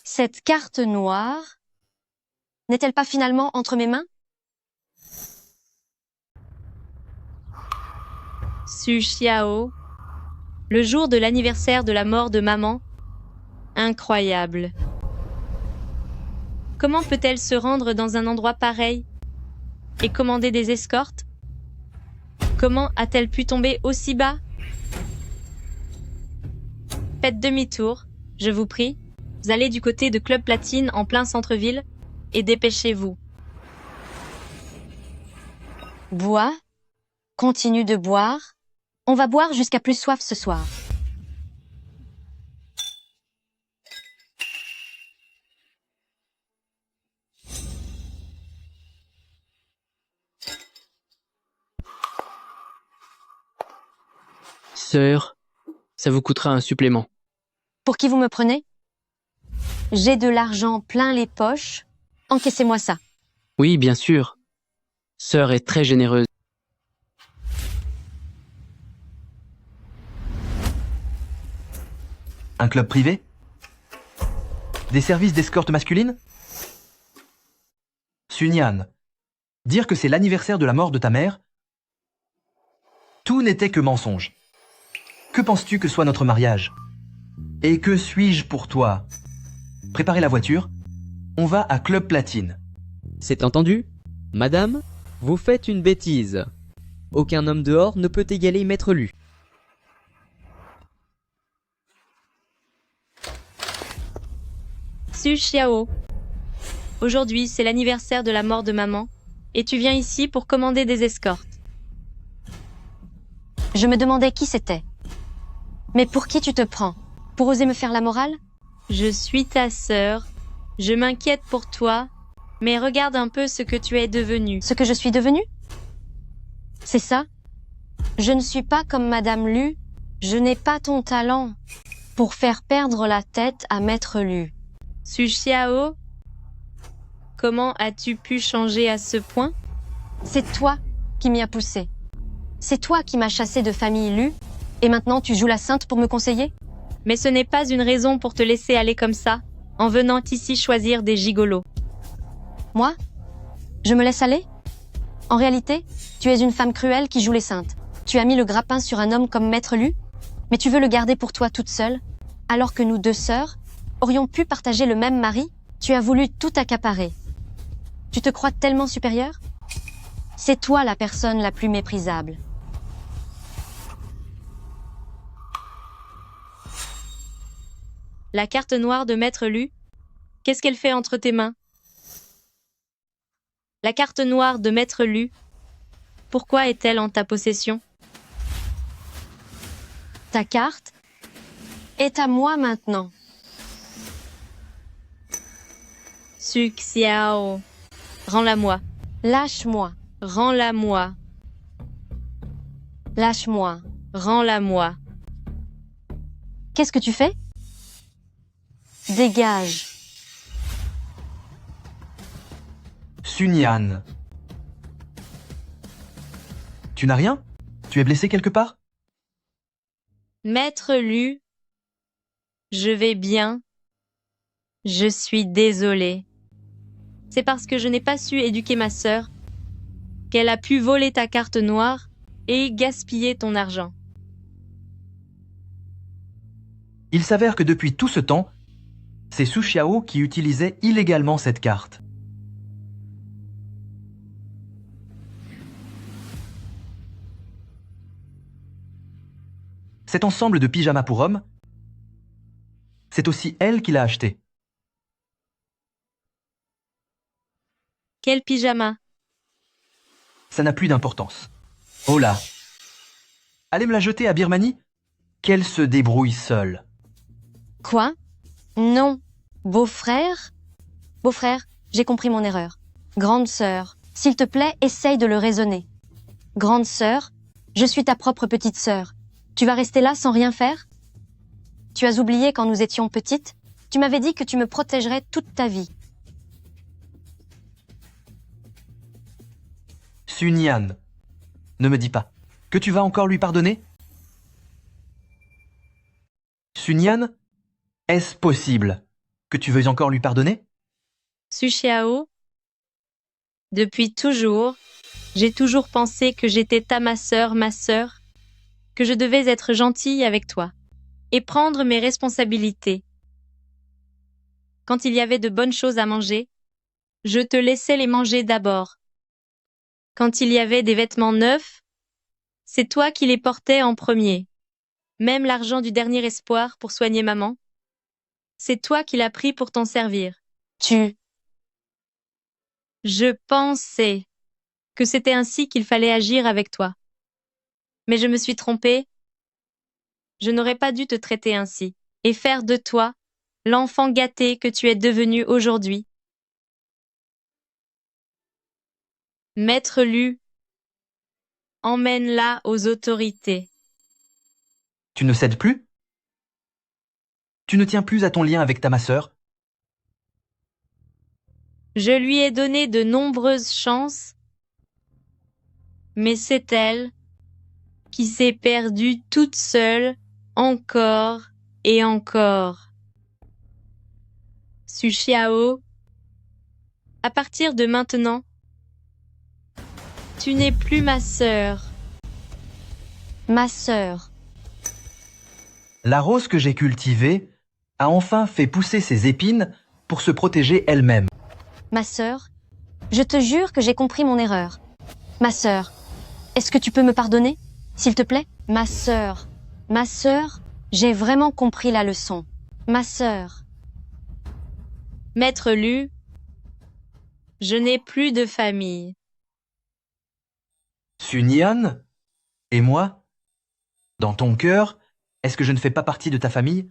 Cette carte noire n'est-elle pas finalement entre mes mains? Su Xiao, le jour de l'anniversaire de la mort de maman. Incroyable. Comment peut-elle se rendre dans un endroit pareil et commander des escortes? Comment a-t-elle pu tomber aussi bas? Faites demi-tour, je vous prie. Vous allez du côté de Club Platine en plein centre-ville et dépêchez-vous. Bois. Continue de boire. On va boire jusqu'à plus soif ce soir. Sœur, Ça vous coûtera un supplément. Pour qui vous me prenez? J'ai de l'argent plein les poches. Encaissez-moi ça. Oui, bien sûr. Sœur est très généreuse. Un club privé? Des services d'escorte masculine? Sunyan, dire que c'est l'anniversaire de la mort de ta mère? Tout n'était que mensonge. Que penses-tu que soit notre mariage? Et que suis-je pour toi? Préparez la voiture. On va à Club Platine. C'est entendu? Madame, vous faites une bêtise. Aucun homme dehors ne peut égaler Maître Lu. Su Xiao. Aujourd'hui, c'est l'anniversaire de la mort de maman, et tu viens ici pour commander des escortes. Je me demandais qui c'était. Mais pour qui tu te prends? Pour oser me faire la morale? Je suis ta sœur, je m'inquiète pour toi, mais regarde un peu ce que tu es devenue. Ce que je suis devenue? C'est ça? Je ne suis pas comme Madame Lu, je n'ai pas ton talent pour faire perdre la tête à Maître Lu. Su Xiao, comment as-tu pu changer à ce point? C'est toi qui m'y as poussé. C'est toi qui m'as chassé de famille Lu, et maintenant tu joues la sainte pour me conseiller? Mais ce n'est pas une raison pour te laisser aller comme ça, en venant ici choisir des gigolos. Moi? Je me laisse aller? En réalité, tu es une femme cruelle qui joue les saintes. Tu as mis le grappin sur un homme comme Maître Lu, mais tu veux le garder pour toi toute seule, alors que nous deux sœurs aurions pu partager le même mari? Tu as voulu tout accaparer. Tu te crois tellement supérieure? C'est toi la personne la plus méprisable. La carte noire de Maître Lu, qu'est-ce qu'elle fait entre tes mains? La carte noire de Maître Lu, pourquoi est-elle en ta possession? Ta carte est à moi maintenant. Su Xiao, rends-la-moi. Lâche-moi. Rends-la-moi. Lâche-moi. Rends-la-moi. Qu'est-ce que tu fais? Dégage. Sunyan. Tu n'as rien? Tu es blessé quelque part? Maître Lu, je vais bien. Je suis désolée. C'est parce que je n'ai pas su éduquer ma sœur qu'elle a pu voler ta carte noire et gaspiller ton argent. Il s'avère que depuis tout ce temps, c'est Su Xiao qui utilisait illégalement cette carte. Cet ensemble de pyjamas pour hommes, c'est aussi elle qui l'a acheté. Quel pyjama? Ça n'a plus d'importance. Oh là! Allez me la jeter à Birmanie? Qu'elle se débrouille seule. Quoi? Non. Beau-frère? Beau-frère, j'ai compris mon erreur. Grande sœur, s'il te plaît, essaye de le raisonner. Grande sœur, je suis ta propre petite sœur. Tu vas rester là sans rien faire? Tu as oublié quand nous étions petites? Tu m'avais dit que tu me protégerais toute ta vie. Sunyan, ne me dis pas que tu vas encore lui pardonner? Sunyan, est-ce possible que tu veuilles encore lui pardonner? Su Xiao, depuis toujours, j'ai toujours pensé que j'étais ma sœur, que je devais être gentille avec toi et prendre mes responsabilités. Quand il y avait de bonnes choses à manger, je te laissais les manger d'abord. Quand il y avait des vêtements neufs, c'est toi qui les portais en premier. Même l'argent du dernier espoir pour soigner maman, c'est toi qui l'as pris pour t'en servir. Je pensais que c'était ainsi qu'il fallait agir avec toi. Mais je me suis trompée. Je n'aurais pas dû te traiter ainsi et faire de toi l'enfant gâté que tu es devenu aujourd'hui. Maître Lu, emmène-la aux autorités. Tu ne cèdes plus? Tu ne tiens plus à ton lien avec ta masseur? Je lui ai donné de nombreuses chances, mais c'est elle qui s'est perdue toute seule encore et encore. Su Xiao, à partir de maintenant, tu n'es plus ma sœur. Ma sœur. La rose que j'ai cultivée a enfin fait pousser ses épines pour se protéger elle-même. Ma sœur, je te jure que j'ai compris mon erreur. Ma sœur, est-ce que tu peux me pardonner, s'il te plaît? Ma sœur, j'ai vraiment compris la leçon. Ma sœur. Maître Lu, je n'ai plus de famille. Sunyan? Et moi? Dans ton cœur, est-ce que je ne fais pas partie de ta famille?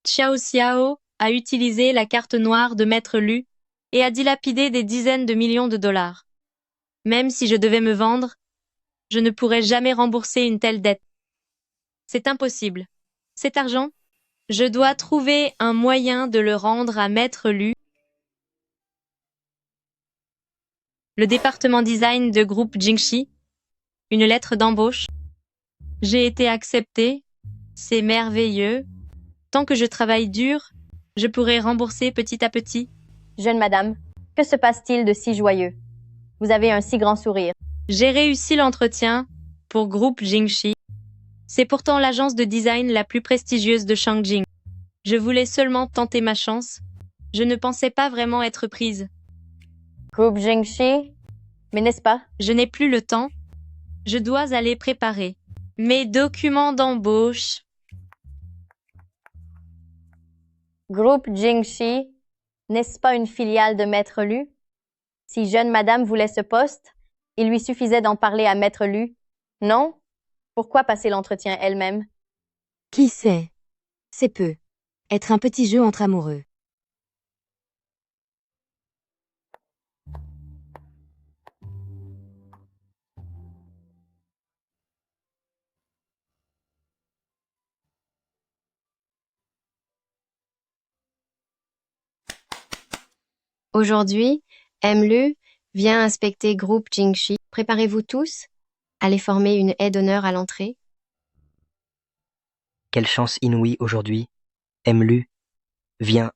Xiao Xiao a utilisé la carte noire de Maître Lu et a dilapidé des dizaines de millions de dollars. Même si je devais me vendre, je ne pourrais jamais rembourser une telle dette. C'est impossible. Cet argent, je dois trouver un moyen de le rendre à Maître Lu. Le département design de groupe Jingxi, une lettre d'embauche. J'ai été acceptée, c'est merveilleux. Tant que je travaille dur, je pourrai rembourser petit à petit. Jeune madame, que se passe-t-il de si joyeux? Vous avez un si grand sourire. J'ai réussi l'entretien pour groupe Jingxi. C'est pourtant l'agence de design la plus prestigieuse de Shangjing. Je voulais seulement tenter ma chance. Je ne pensais pas vraiment être prise. Groupe Jingxi, mais n'est-ce pas? Je n'ai plus le temps. Je dois aller préparer mes documents d'embauche. Groupe Jingxi, n'est-ce pas une filiale de Maître Lu? Si jeune madame voulait ce poste, il lui suffisait d'en parler à Maître Lu. Non? Pourquoi passer l'entretien elle-même? Qui sait? C'est peu. Être un petit jeu entre amoureux. Aujourd'hui, Lu vient inspecter groupe Jingxi. Préparez-vous tous. Allez former une haie d'honneur à l'entrée. Quelle chance inouïe aujourd'hui. Lu vient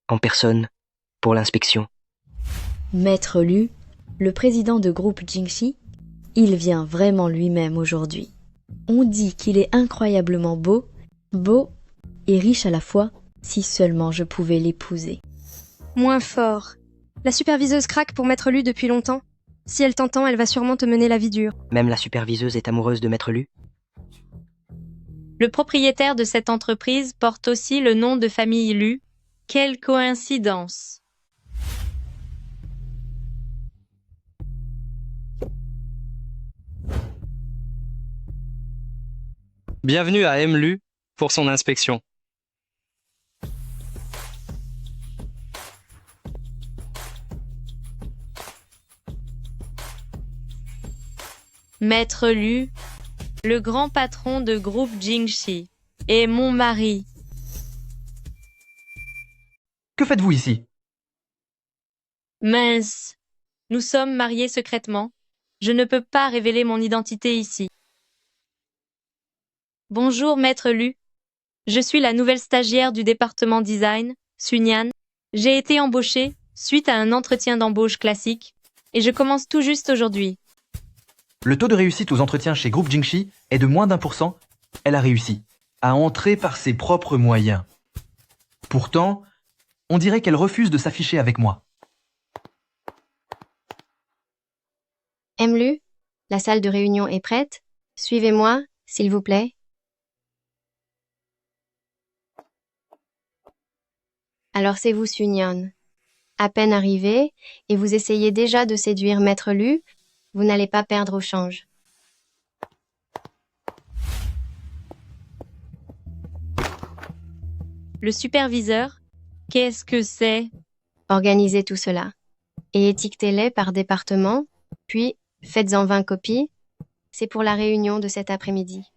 en personne pour l'inspection. Maître Lu, le président de groupe Jingxi, il vient vraiment lui-même aujourd'hui. On dit qu'il est incroyablement beau et riche à la fois, si seulement je pouvais l'épouser. Moins fort. La superviseuse craque pour Maître Lu depuis longtemps. Si elle t'entend, elle va sûrement te mener la vie dure. Même la superviseuse est amoureuse de Maître Lu. Le propriétaire de cette entreprise porte aussi le nom de famille Lu. Quelle coïncidence! Bienvenue à Lu pour son inspection. Maître Lu, le grand patron de groupe Jingxi, et mon mari. Que faites-vous ici? Mince, nous sommes mariés secrètement. Je ne peux pas révéler mon identité ici. Bonjour, Maître Lu. Je suis la nouvelle stagiaire du département design, Sunyan. J'ai été embauchée suite à un entretien d'embauche classique, et je commence tout juste aujourd'hui. Le taux de réussite aux entretiens chez Groupe Jingxi est de moins d'1%. Elle a réussi à entrer par ses propres moyens. Pourtant, on dirait qu'elle refuse de s'afficher avec moi. Lu, la salle de réunion est prête. Suivez-moi, s'il vous plaît. Alors c'est vous, Sunyan. À peine arrivé, et vous essayez déjà de séduire Maître Lu, vous n'allez pas perdre au change. Le superviseur, qu'est-ce que c'est? Organisez tout cela. Et étiquetez-les par département, puis faites-en 20 copies. C'est pour la réunion de cet après-midi.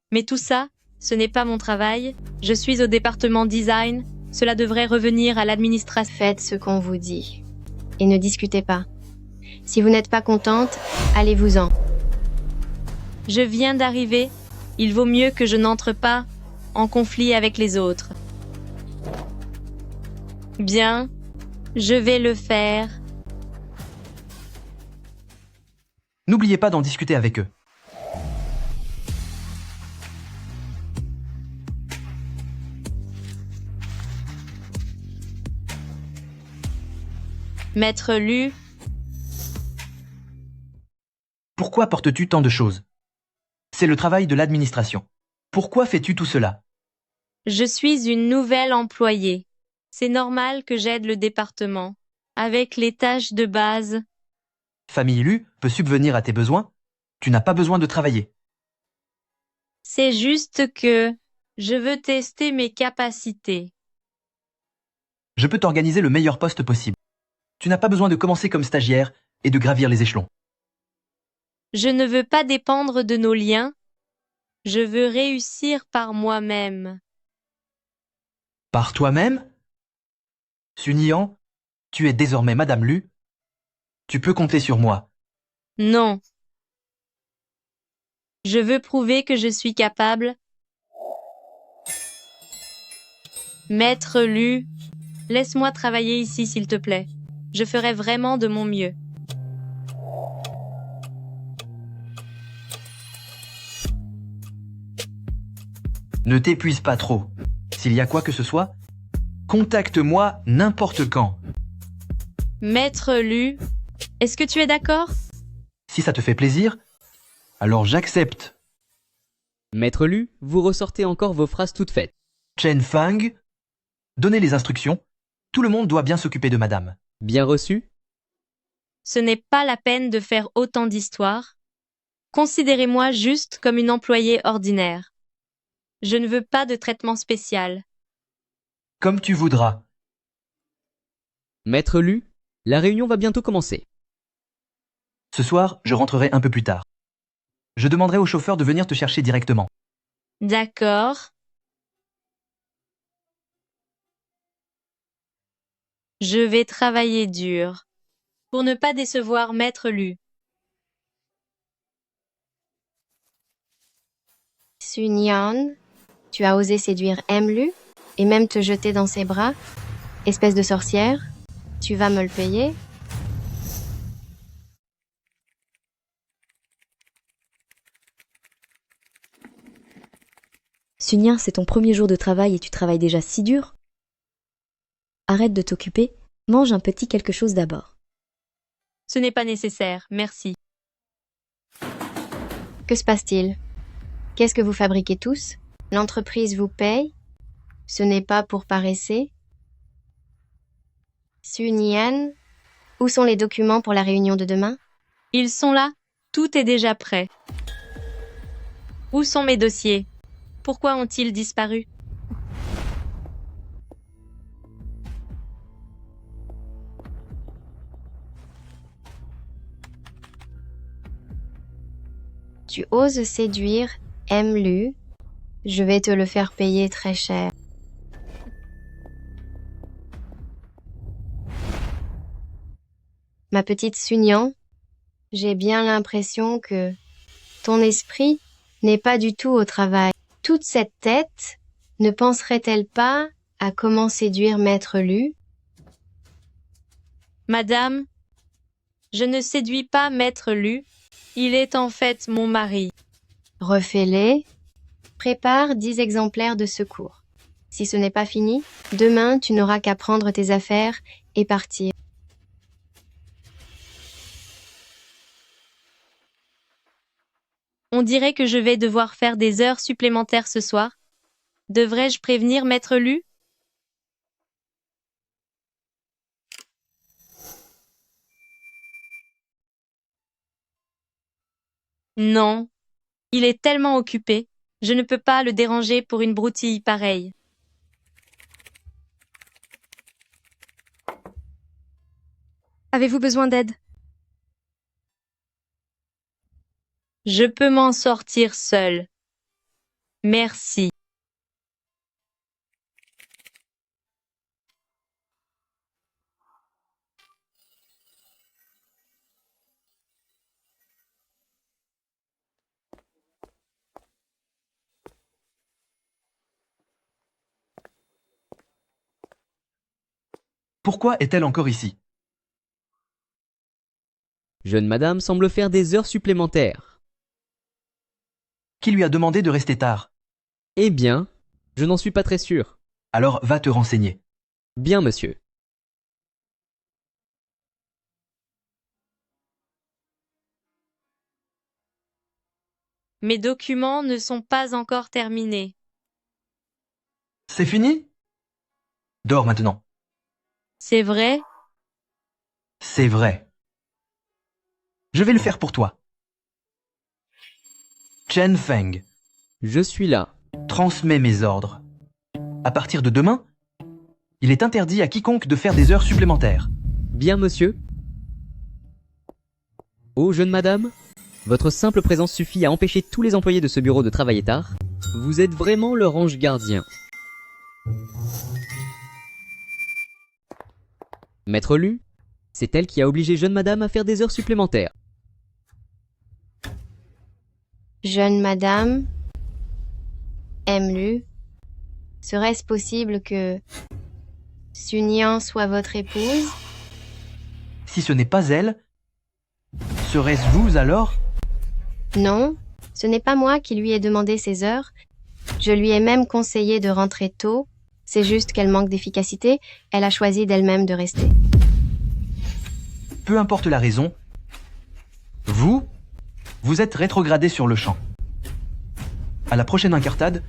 Mais tout ça, ce n'est pas mon travail. Je suis au département design. Cela devrait revenir à l'administration. Faites ce qu'on vous dit. Et ne discutez pas. Si vous n'êtes pas contente, allez-vous-en. Je viens d'arriver. Il vaut mieux que je n'entre pas en conflit avec les autres. Bien, je vais le faire. N'oubliez pas d'en discuter avec eux. Maître Lu, Pourquoi portes-tu tant de choses? C'est le travail de l'administration. Pourquoi fais-tu tout cela? je suis une nouvelle employée. C'est normal que j'aide le département avec les tâches de base. Famille Lu peut subvenir à tes besoins. Tu n'as pas besoin de travailler. C'est juste que je veux tester mes capacités. Je peux t'organiser le meilleur poste possible. Tu n'as pas besoin de commencer comme stagiaire et de gravir les échelons. Je ne veux pas dépendre de nos liens. Je veux réussir par moi-même. Par toi-même? Sun-Yan, tu es désormais Madame Lu. Tu peux compter sur moi. Non. Je veux prouver que je suis capable. Maître Lu, laisse-moi travailler ici s'il te plaît. Je ferai vraiment de mon mieux. Ne t'épuise pas trop. S'il y a quoi que ce soit, contacte-moi n'importe quand. Maître Lu, est-ce que tu es d'accord? Si ça te fait plaisir, alors j'accepte. Maître Lu, vous ressortez encore vos phrases toutes faites. Chen Fang, donnez les instructions. Tout le monde doit bien s'occuper de madame. Bien reçu? Ce n'est pas la peine de faire autant d'histoires. Considérez-moi juste comme une employée ordinaire. Je ne veux pas de traitement spécial. Comme tu voudras. Maître Lu, la réunion va bientôt commencer. Ce soir, je rentrerai un peu plus tard. Je demanderai au chauffeur de venir te chercher directement. D'accord. Je vais travailler dur pour ne pas décevoir Maître Lu. Sun-Yan, tu as osé séduire Lu et même te jeter dans ses bras. Espèce de sorcière, tu vas me le payer. Sun-Yan, c'est ton premier jour de travail et tu travailles déjà si dur. Arrête de t'occuper, mange un petit quelque chose d'abord. Ce n'est pas nécessaire, merci. Que se passe-t-il? Qu'est-ce que vous fabriquez tous? L'entreprise vous paye? Ce n'est pas pour paresser? Sun-Yan, où sont les documents pour la réunion de demain? Ils sont là, tout est déjà prêt. Où sont mes dossiers? Pourquoi ont-ils disparu? Tu oses séduire Lu, je vais te le faire payer très cher. Ma petite Sun-Yan, j'ai bien l'impression que ton esprit n'est pas du tout au travail. Toute cette tête ne penserait-elle pas à comment séduire Maître Lu? Madame, je ne séduis pas Maître Lu. Il est en fait mon mari. Refais-les. Prépare 10 exemplaires de secours. Si ce n'est pas fini, demain tu n'auras qu'à prendre tes affaires et partir. On dirait que je vais devoir faire des heures supplémentaires ce soir. Devrais-je prévenir Maître Lu? Non. Il est tellement occupé. Je ne peux pas le déranger pour une broutille pareille. Avez-vous besoin d'aide? Je peux m'en sortir seule. Merci. Pourquoi est-elle encore ici? Jeune madame semble faire des heures supplémentaires. Qui lui a demandé de rester tard? Eh bien, je n'en suis pas très sûr. Alors va te renseigner. Bien, monsieur. Mes documents ne sont pas encore terminés. C'est fini? Dors maintenant. C'est vrai? C'est vrai. Je vais le faire pour toi. Chen Feng. Je suis là. Transmets mes ordres. À partir de demain, il est interdit à quiconque de faire des heures supplémentaires. Bien, monsieur. Oh, jeune madame, votre simple présence suffit à empêcher tous les employés de ce bureau de travailler tard. Vous êtes vraiment leur ange gardien. Maître Lu, c'est elle qui a obligé jeune madame à faire des heures supplémentaires. Jeune madame, Lu, serait-ce possible que Sunyan soit votre épouse? Si ce n'est pas elle, serait-ce vous alors? Non, ce n'est pas moi qui lui ai demandé ces heures. Je lui ai même conseillé de rentrer tôt. C'est juste qu'elle manque d'efficacité. Elle a choisi d'elle-même de rester. Peu importe la raison, vous êtes rétrogradé sur le champ. À la prochaine incartade,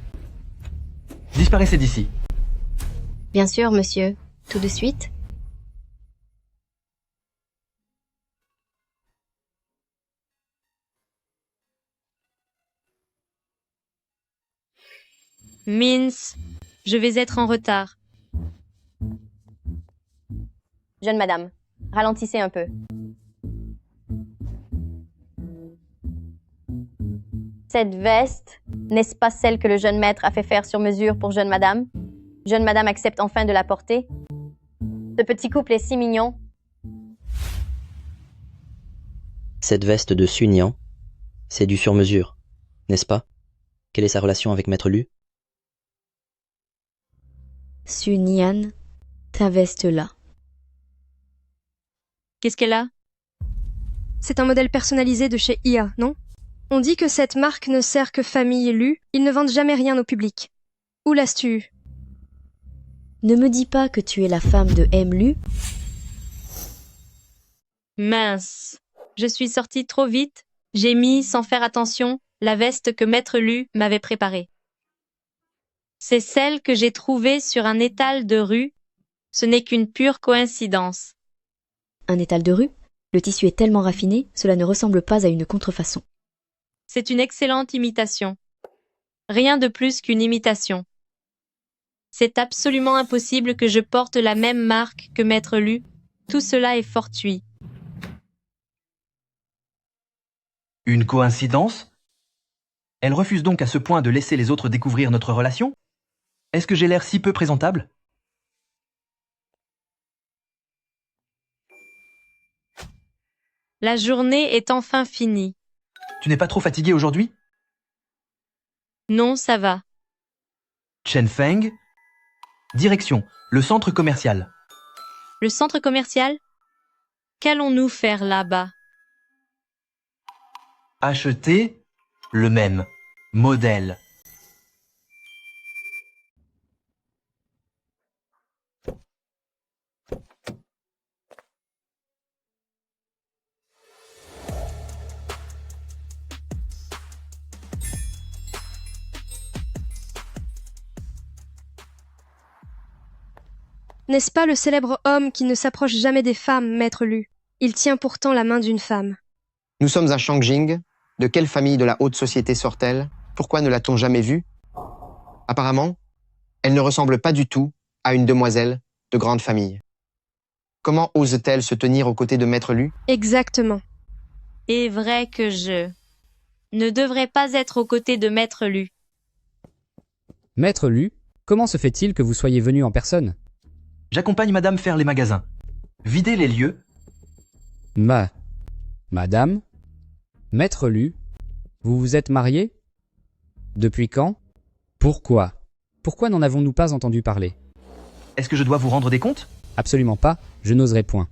disparaissez d'ici. Bien sûr, monsieur. Tout de suite. Mince, je vais être en retard. Jeune madame, ralentissez un peu. Cette veste, n'est-ce pas celle que le jeune maître a fait faire sur mesure pour jeune madame? Jeune madame accepte enfin de la porter. Ce petit couple est si mignon. Cette veste de Sunyan, c'est du sur-mesure, n'est-ce pas? Quelle est sa relation avec Maître Lu? Sunyan, ta veste là. Qu'est-ce qu'elle a? C'est un modèle personnalisé de chez IA, non? On dit que cette marque ne sert que famille Lu, ils ne vendent jamais rien au public. Où l'as-tu? Ne me dis pas que tu es la femme de Lu. Mince, je suis sortie trop vite. J'ai mis, sans faire attention, la veste que Maître Lu m'avait préparée. C'est celle que j'ai trouvée sur un étal de rue. Ce n'est qu'une pure coïncidence. Un étal de rue? Le tissu est tellement raffiné, cela ne ressemble pas à une contrefaçon. C'est une excellente imitation. Rien de plus qu'une imitation. C'est absolument impossible que je porte la même marque que Maître Lu. Tout cela est fortuit. Une coïncidence? Elle refuse donc à ce point de laisser les autres découvrir notre relation? Est-ce que j'ai l'air si peu présentable? La journée est enfin finie. Tu n'es pas trop fatigué aujourd'hui? Non, ça va. Chen Feng. Direction, le centre commercial. Le centre commercial? Qu'allons-nous faire là-bas? Acheter le même modèle. N'est-ce pas le célèbre homme qui ne s'approche jamais des femmes, Maître Lu? Il tient pourtant la main d'une femme. Nous sommes à Shangjing. De quelle famille de la haute société sort-elle? Pourquoi ne l'a-t-on jamais vue? Apparemment, elle ne ressemble pas du tout à une demoiselle de grande famille. Comment ose-t-elle se tenir aux côtés de Maître Lu? Exactement. Est vrai que je... ne devrait pas être aux côtés de Maître Lu. Maître Lu, comment se fait-il que vous soyez venu en personne? J'accompagne madame faire les magasins. Vider les lieux. Madame, Maître Lu, vous vous êtes marié? Depuis quand? Pourquoi? Pourquoi n'en avons-nous pas entendu parler? Est-ce que je dois vous rendre des comptes? Absolument pas, je n'oserais point.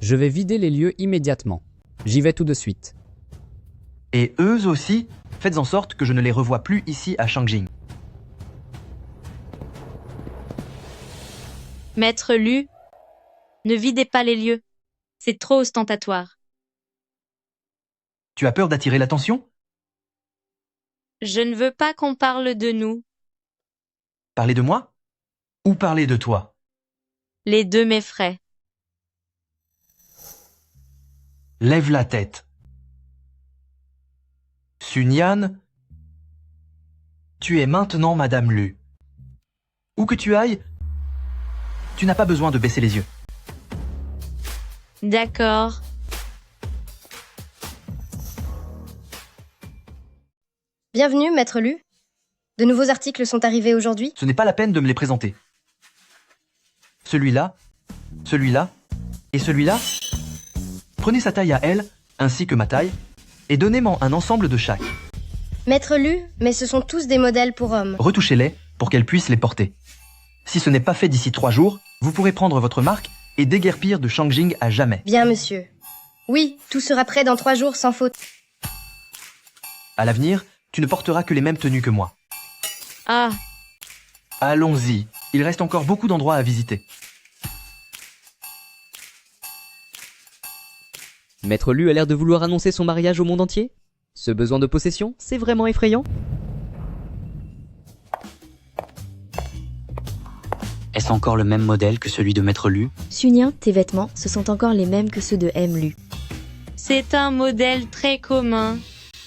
Je vais vider les lieux immédiatement. J'y vais tout de suite. Et eux aussi, faites en sorte que je ne les revoie plus ici à Shangjing. Maître Lu, ne videz pas les lieux. C'est trop ostentatoire. Tu as peur d'attirer l'attention? Je ne veux pas qu'on parle de nous. Parler de moi? Ou parler de toi? Les deux m'effraient. Lève la tête. Sun-Yan, tu es maintenant Madame Lu. Où que tu ailles, tu n'as pas besoin de baisser les yeux. D'accord. Bienvenue, Maître Lu. De nouveaux articles sont arrivés aujourd'hui. Ce n'est pas la peine de me les présenter. Celui-là, celui-là et celui-là. Prenez sa taille à elle, ainsi que ma taille, et donnez-moi un ensemble de chaque. Maître Lu, mais ce sont tous des modèles pour hommes. Retouchez-les pour qu'elles puissent les porter. Si ce n'est pas fait d'ici 3 jours, vous pourrez prendre votre marque et déguerpir de Shangjing à jamais. Bien, monsieur. Oui, tout sera prêt dans 3 jours sans faute. À l'avenir, tu ne porteras que les mêmes tenues que moi. Ah, Allons-y, il reste encore beaucoup d'endroits à visiter. Maître Lu a l'air de vouloir annoncer son mariage au monde entier? Ce besoin de possession, c'est vraiment effrayant. Est-ce encore le même modèle que celui de Maître Lu? Sun-Yan, tes vêtements, ce sont encore les mêmes que ceux de M. Lu. c'est un modèle très commun.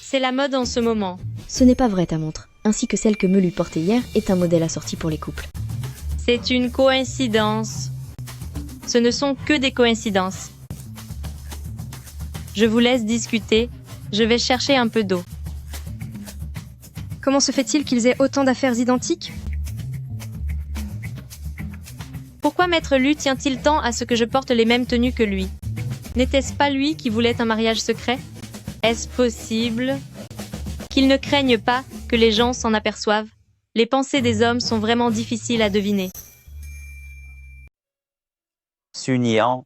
C'est la mode en ce moment. Ce n'est pas vrai, ta montre, ainsi que celle que Me Lu portait hier, est un modèle assorti pour les couples. C'est une coïncidence. Ce ne sont que des coïncidences. Je vous laisse discuter. Je vais chercher un peu d'eau. Comment se fait-il qu'ils aient autant d'affaires identiques? Pourquoi Maître Lu tient-il tant à ce que je porte les mêmes tenues que lui? N'était-ce pas lui qui voulait un mariage secret? Est-ce possible qu'il ne craigne pas que les gens s'en aperçoivent? Les pensées des hommes sont vraiment difficiles à deviner. Sun-Yan,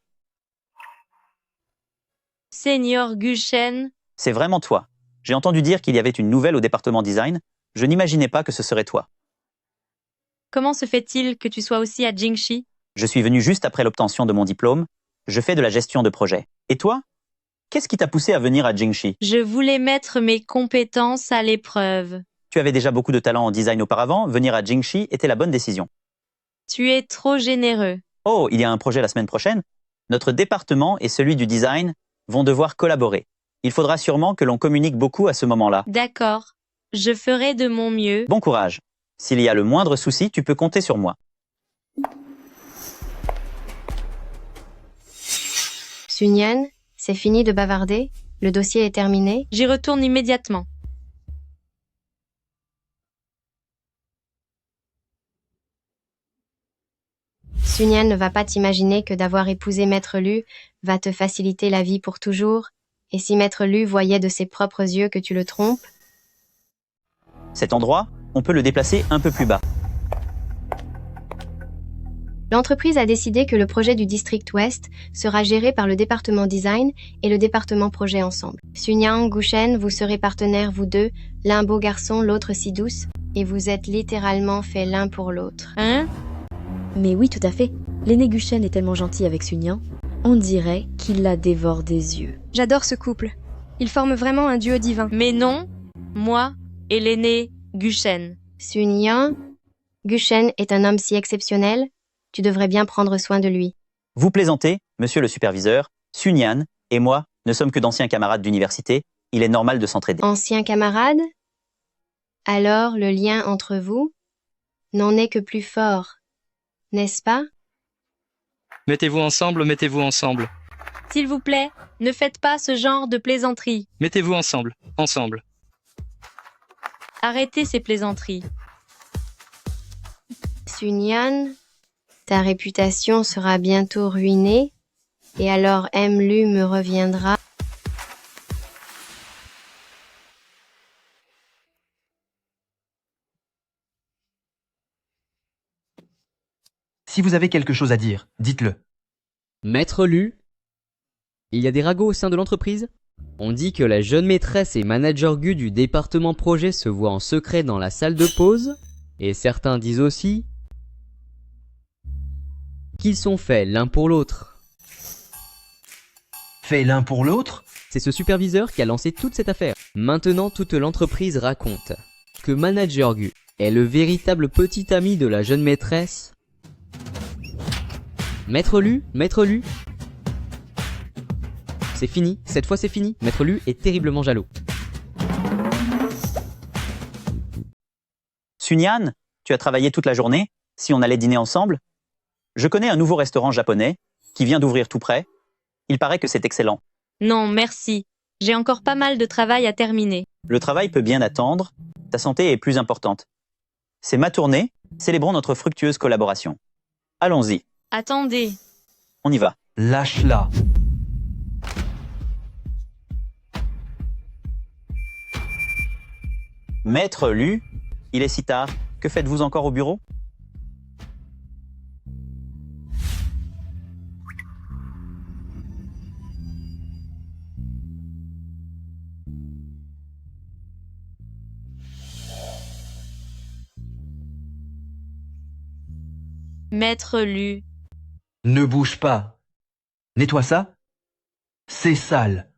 Seigneur Guchen, c'est vraiment toi. J'ai entendu dire qu'il y avait une nouvelle au département design. Je n'imaginais pas que ce serait toi. comment se fait-il que tu sois aussi à Jingxi? Je suis venu juste après l'obtention de mon diplôme. Je fais de la gestion de projet. Et toi? Qu'est-ce qui t'a poussé à venir à Jingxi? Je voulais mettre mes compétences à l'épreuve. Tu avais déjà beaucoup de talent en design auparavant. Venir à Jingxi était la bonne décision. Tu es trop généreux. Oh, il y a un projet la semaine prochaine. Notre département et celui du design vont devoir collaborer. Il faudra sûrement que l'on communique beaucoup à ce moment-là. D'accord. Je ferai de mon mieux. Bon courage. S'il y a le moindre souci, tu peux compter sur moi. Sun-Yan, c'est fini de bavarder? Le dossier est terminé? J'y retourne immédiatement. Sun-Yan ne va pas t'imaginer que d'avoir épousé Maître Lu va te faciliter la vie pour toujours. Et si Maître Lu voyait de ses propres yeux que tu le trompes? Cet endroit, on peut le déplacer un peu plus bas. L'entreprise a décidé que le projet du District Ouest sera géré par le département design et le département projet ensemble. Sun-Yan, Guchen, vous serez partenaires vous deux, l'un beau garçon, l'autre si douce, et vous êtes littéralement faits l'un pour l'autre. Hein? Mais oui, tout à fait. L'aîné Guchen est tellement gentil avec Sun-Yan, on dirait qu'il la dévore des yeux. J'adore ce couple. Ils forment vraiment un duo divin. Mais non, moi et l'aîné Guchen. Sun-Yan, Guchen est un homme si exceptionnel, tu devrais bien prendre soin de lui. Vous plaisantez, monsieur le superviseur. Sun-Yan et moi ne sommes que d'anciens camarades d'université. Il est normal de s'entraider. Ancien camarade? Alors le lien entre vous n'en est que plus fort, n'est-ce pas? Mettez-vous ensemble, mettez-vous ensemble. S'il vous plaît, ne faites pas ce genre de plaisanterie. Mettez-vous ensemble, ensemble. Arrêtez ces plaisanteries. Sunyan, ta réputation sera bientôt ruinée, et alors Emlu me reviendra. Si vous avez quelque chose à dire, dites-le. Maître Lu, il y a des ragots au sein de l'entreprise? On dit que la jeune maîtresse et manager Gu du département projet se voient en secret dans la salle de pause, et certains disent aussi qu'ils sont faits l'un pour l'autre. Faits l'un pour l'autre? C'est ce superviseur qui a lancé toute cette affaire. Maintenant, toute l'entreprise raconte que manager Gu est le véritable petit ami de la jeune maîtresse. Maître Lu, c'est fini, cette fois c'est fini. Maître Lu est terriblement jaloux. Sunyan, tu as travaillé toute la journée, si on allait dîner ensemble? Je connais un nouveau restaurant japonais qui vient d'ouvrir tout près. Il paraît que c'est excellent. Non, merci. J'ai encore pas mal de travail à terminer. Le travail peut bien attendre, ta santé est plus importante. C'est ma tournée, célébrons notre fructueuse collaboration. Allons-y, Attendez. on y va. Lâche-la. Maître Lu, il est si tard, que faites-vous encore au bureau? Maître Lu. Ne bouge pas. Nettoie ça. C'est sale.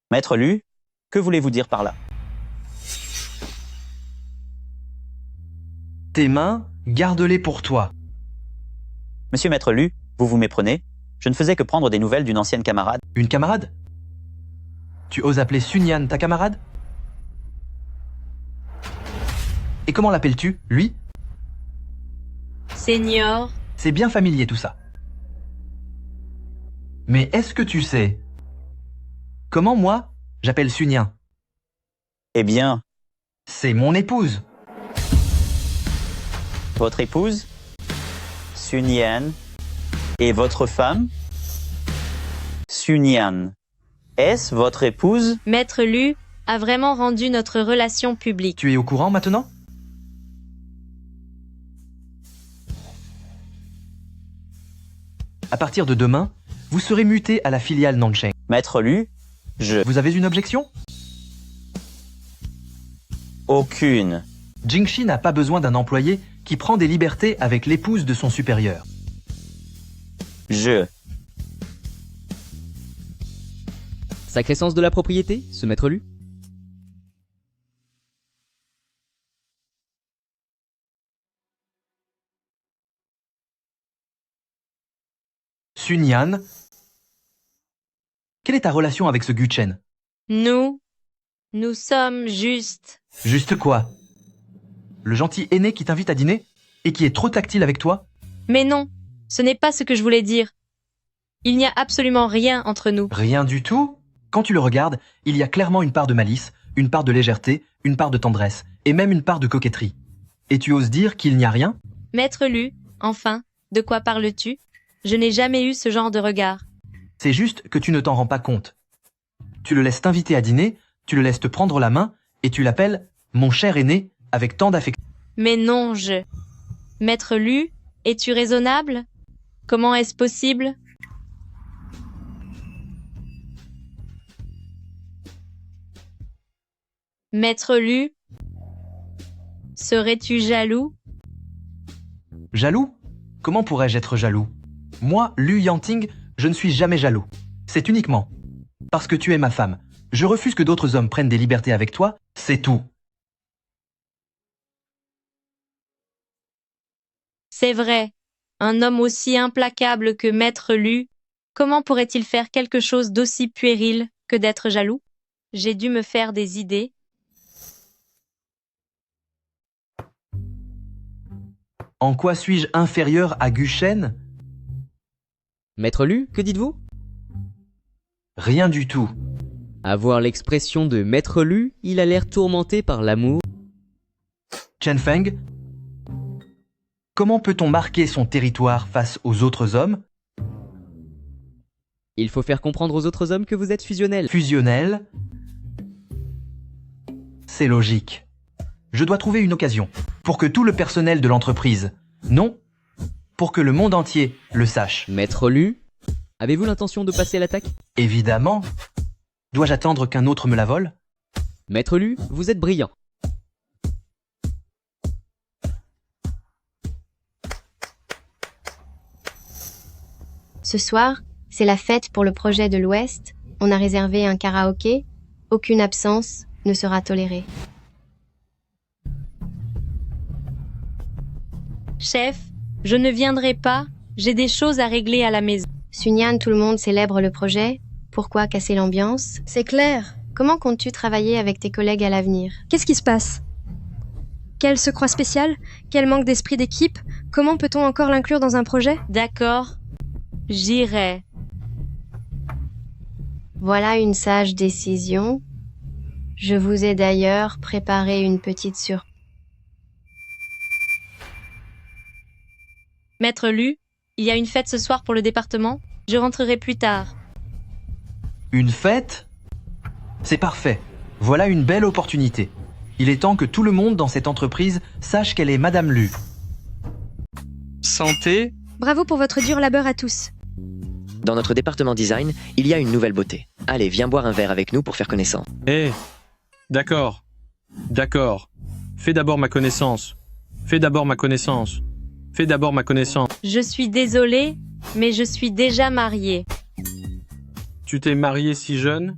Maître Lu, que voulez-vous dire par là? Tes mains, garde-les pour toi. Monsieur Maître Lu, vous vous méprenez? Je ne faisais que prendre des nouvelles d'une ancienne camarade. Une camarade? Tu oses appeler Sunyan ta camarade? Et comment l'appelles-tu, lui? Senior. C'est bien familier tout ça. Mais est-ce que tu sais comment moi, j'appelle Sunyan? Eh bien, c'est mon épouse. Votre épouse, Sunyan, et votre femme, Sunyan. Est-ce votre épouse? Maître Lu a vraiment rendu notre relation publique. Tu es au courant maintenant? À partir de demain, vous serez muté à la filiale Nancheng. Maître Lu, Vous avez une objection? Aucune. Jingxi n'a pas besoin d'un employé qui prend des libertés avec l'épouse de son supérieur. Sacré sens de la propriété, ce Maître Lu. Sunyan, quelle est ta relation avec ce Guchen? Nous sommes juste... Juste quoi? Le gentil aîné qui t'invite à dîner et qui est trop tactile avec toi? Mais non, ce n'est pas ce que je voulais dire. Il n'y a absolument rien entre nous. Rien du tout? Quand tu le regardes, il y a clairement une part de malice, une part de légèreté, une part de tendresse, et même une part de coquetterie. Et tu oses dire qu'il n'y a rien? Maître Lu, enfin, de quoi parles-tu? Je n'ai jamais eu ce genre de regard. C'est juste que tu ne t'en rends pas compte. Tu le laisses t'inviter à dîner, tu le laisses te prendre la main, et tu l'appelles « mon cher aîné » avec tant d'affection. Mais non, Maître Lu, es-tu raisonnable? Comment est-ce possible? Maître Lu, serais-tu jaloux? Jaloux? Comment pourrais-je être jaloux? Moi, Lu Yanting, je ne suis jamais jaloux. C'est uniquement parce que tu es ma femme. Je refuse que d'autres hommes prennent des libertés avec toi, c'est tout. C'est vrai, un homme aussi implacable que Maître Lu, comment pourrait-il faire quelque chose d'aussi puéril que d'être jaloux? J'ai dû me faire des idées. En quoi suis-je inférieur à Guchen? Maître Lu, que dites-vous? Rien du tout. À voir l'expression de Maître Lu, il a l'air tourmenté par l'amour. Chen Feng, comment peut-on marquer son territoire face aux autres hommes? Il faut faire comprendre aux autres hommes que vous êtes fusionnel. Fusionnel? C'est logique. Je dois trouver une occasion pour que tout le personnel de l'entreprise, non, pour que le monde entier le sache. Maître Lu, avez-vous l'intention de passer à l'attaque? Évidemment. Dois-je attendre qu'un autre me la vole? Maître Lu, vous êtes brillant. Ce soir, c'est la fête pour le projet de l'Ouest. On a réservé un karaoké. Aucune absence ne sera tolérée. Chef, je ne viendrai pas, j'ai des choses à régler à la maison. Sunyan, tout le monde célèbre le projet. Pourquoi casser l'ambiance? C'est clair. Comment comptes-tu travailler avec tes collègues à l'avenir? Qu'est-ce qui se passe? Quel se croit spécial? Quel manque d'esprit d'équipe? Comment peut-on encore l'inclure dans un projet? D'accord, j'irai. Voilà une sage décision. Je vous ai d'ailleurs préparé une petite surprise. Maître Lu, il y a une fête ce soir pour le département. Je rentrerai plus tard. Une fête? C'est parfait. Voilà une belle opportunité. Il est temps que tout le monde dans cette entreprise sache qu'elle est Madame Lu. Santé? Bravo pour votre dur labeur à tous. Dans notre département design, il y a une nouvelle beauté. Allez, viens boire un verre avec nous pour faire connaissance. D'accord. D'accord. Fais d'abord ma connaissance. Fais d'abord ma connaissance. Fais d'abord ma connaissance. Je suis désolée, mais je suis déjà mariée. Tu t'es marié si jeune?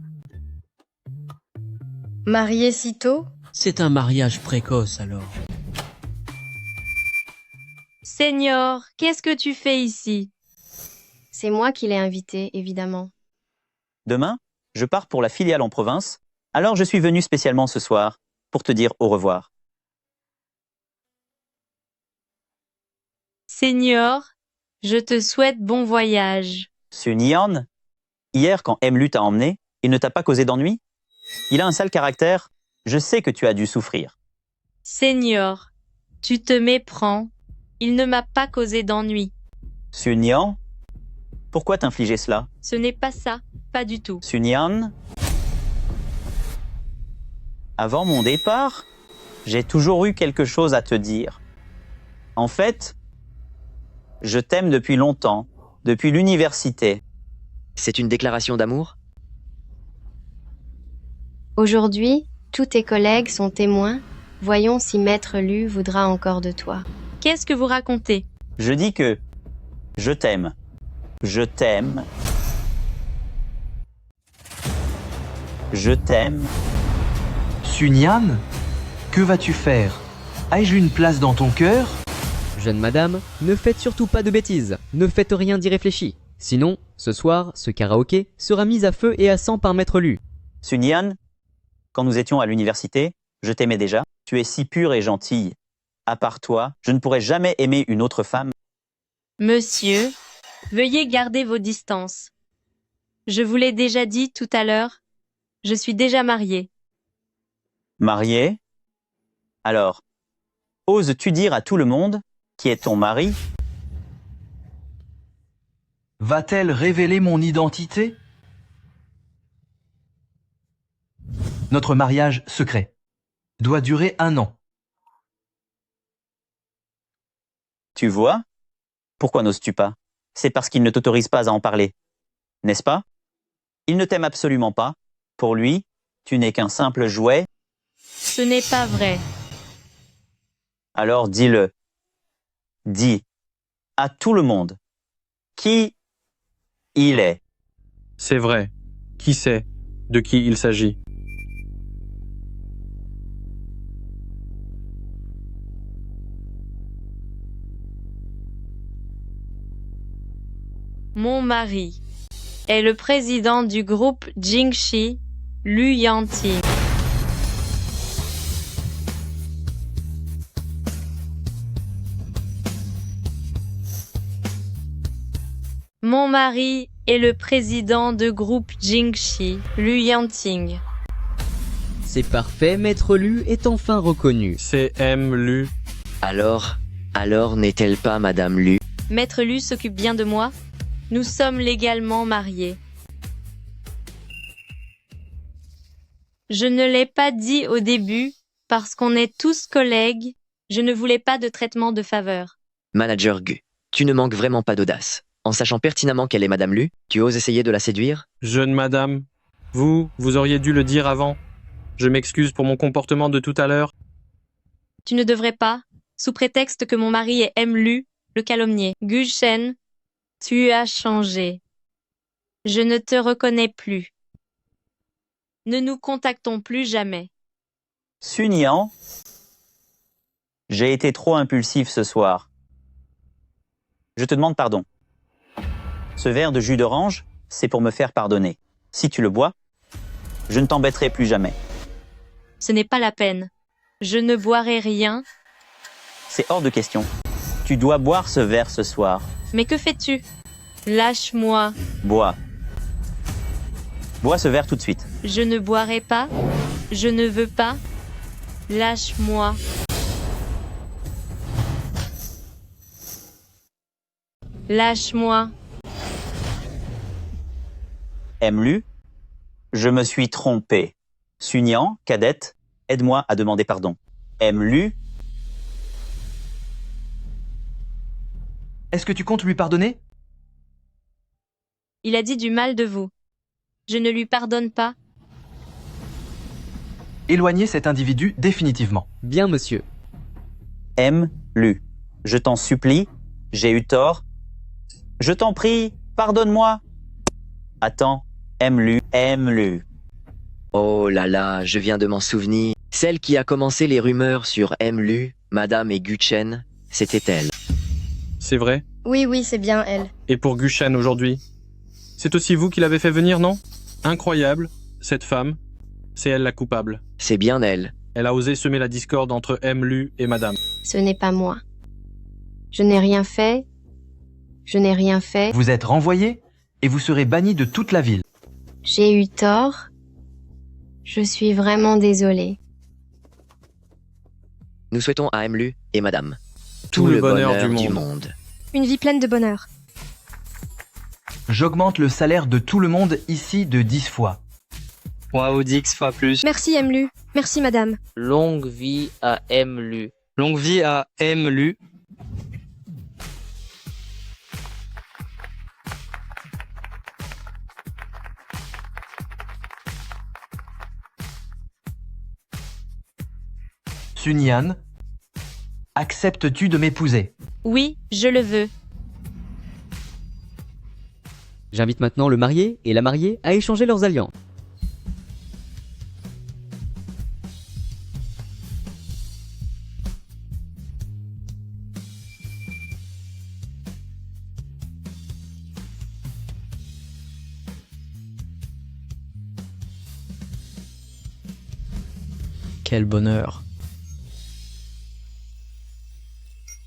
Marié si tôt? C'est un mariage précoce alors. Seigneur, qu'est-ce que tu fais ici? C'est moi qui l'ai invité, évidemment. Demain, je pars pour la filiale en province, alors je suis venu spécialement ce soir pour te dire au revoir. Seigneur, je te souhaite bon voyage. Sunyan, hier quand Lu t'a emmené, il ne t'a pas causé d'ennui? Il a un sale caractère, je sais que tu as dû souffrir. Seigneur, tu te méprends. Il ne m'a pas causé d'ennui. Sunyan, pourquoi t'infliger cela? Ce n'est pas ça, pas du tout. Sunyan, avant mon départ, j'ai toujours eu quelque chose à te dire. En fait, je t'aime depuis longtemps, depuis l'université. C'est une déclaration d'amour? Aujourd'hui, tous tes collègues sont témoins. Voyons si Maître Lu voudra encore de toi. Qu'est-ce que vous racontez? Je dis que je t'aime. Je t'aime. Je t'aime. Sunyan, que vas-tu faire? Ai-je une place dans ton cœur? Jeune madame, ne faites surtout pas de bêtises, ne faites rien d'irréfléchi. Sinon, ce soir, ce karaoké sera mis à feu et à sang par Maître Lu. Sunyan, quand nous étions à l'université, je t'aimais déjà. Tu es si pure et gentille. À part toi, je ne pourrais jamais aimer une autre femme. Monsieur, veuillez garder vos distances. Je vous l'ai déjà dit tout à l'heure, je suis déjà mariée. Mariée? Alors, oses-tu dire à tout le monde qui est ton mari? Va-t-elle révéler mon identité? Notre mariage secret doit durer 1 an. Tu vois? Pourquoi n'oses-tu pas? C'est parce qu'il ne t'autorise pas à en parler. N'est-ce pas? Il ne t'aime absolument pas. Pour lui, tu n'es qu'un simple jouet. Ce n'est pas vrai. Alors dis-le. Dis à tout le monde qui il est. C'est vrai. Qui sait de qui il s'agit? Mon mari est le président du groupe Jingxi, Lu Yanting. Mon mari et le président de groupe Jingxi, Lu Yanting. C'est parfait, Maître Lu est enfin reconnu. C'est M. Lu. Alors n'est-elle pas Madame Lu? Maître Lu s'occupe bien de moi. Nous sommes légalement mariés. Je ne l'ai pas dit au début parce qu'on est tous collègues. Je ne voulais pas de traitement de faveur. Manager Gu, tu ne manques vraiment pas d'audace. En sachant pertinemment qu'elle est Madame Lu, tu oses essayer de la séduire? Jeune madame, vous auriez dû le dire avant. Je m'excuse pour mon comportement de tout à l'heure. Tu ne devrais pas, sous prétexte que mon mari est M. Lu, le calomnier. Gu Shen, tu as changé. Je ne te reconnais plus. Ne nous contactons plus jamais. Sun Yan, j'ai été trop impulsif ce soir. Je te demande pardon. Ce verre de jus d'orange, c'est pour me faire pardonner. Si tu le bois, je ne t'embêterai plus jamais. Ce n'est pas la peine. Je ne boirai rien. C'est hors de question. Tu dois boire ce verre ce soir. Mais que fais-tu? Lâche-moi. Bois. Bois ce verre tout de suite. Je ne boirai pas. Je ne veux pas. Lâche-moi. Lâche-moi. M. Lu, je me suis trompé. Sun Yan, cadette, aide-moi à demander pardon. M. Lu, Est-ce que tu comptes lui pardonner? Il a dit du mal de vous. Je ne lui pardonne pas. Éloignez cet individu définitivement. Bien, monsieur. M. Lu, je t'en supplie, j'ai eu tort. Je t'en prie, pardonne-moi. Attends, M. Lu. Oh là là, je viens de m'en souvenir. Celle qui a commencé les rumeurs sur M. Lu, Madame et Gu Chen, c'était elle. C'est vrai? Oui, c'est bien elle. Et pour Gu Shen aujourd'hui? C'est aussi vous qui l'avez fait venir, non? Incroyable, cette femme, c'est elle la coupable. C'est bien elle. Elle a osé semer la discorde entre M. Lu et Madame. Ce n'est pas moi. Je n'ai rien fait. Je n'ai rien fait. Vous êtes renvoyé et vous serez banni de toute la ville. J'ai eu tort. Je suis vraiment désolée. Nous souhaitons à M. Lu et Madame Tout le bonheur du monde. Une vie pleine de bonheur. J'augmente le salaire de tout le monde ici de 10 fois. Waouh, 10 fois plus. Merci M. Lu. Merci madame. Longue vie à M. Lu. Longue vie à M. Lu. Sun Yan, acceptes-tu de m'épouser? Oui, je le veux. J'invite maintenant le marié et la mariée à échanger leurs alliances. Quel bonheur.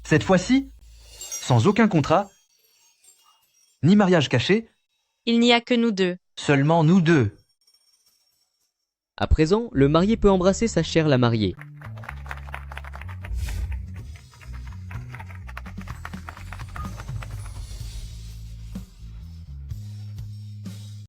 Cette fois-ci, sans aucun contrat, ni mariage caché, Il n'y a que nous deux. seulement nous deux. À présent, le marié peut embrasser sa chère la mariée.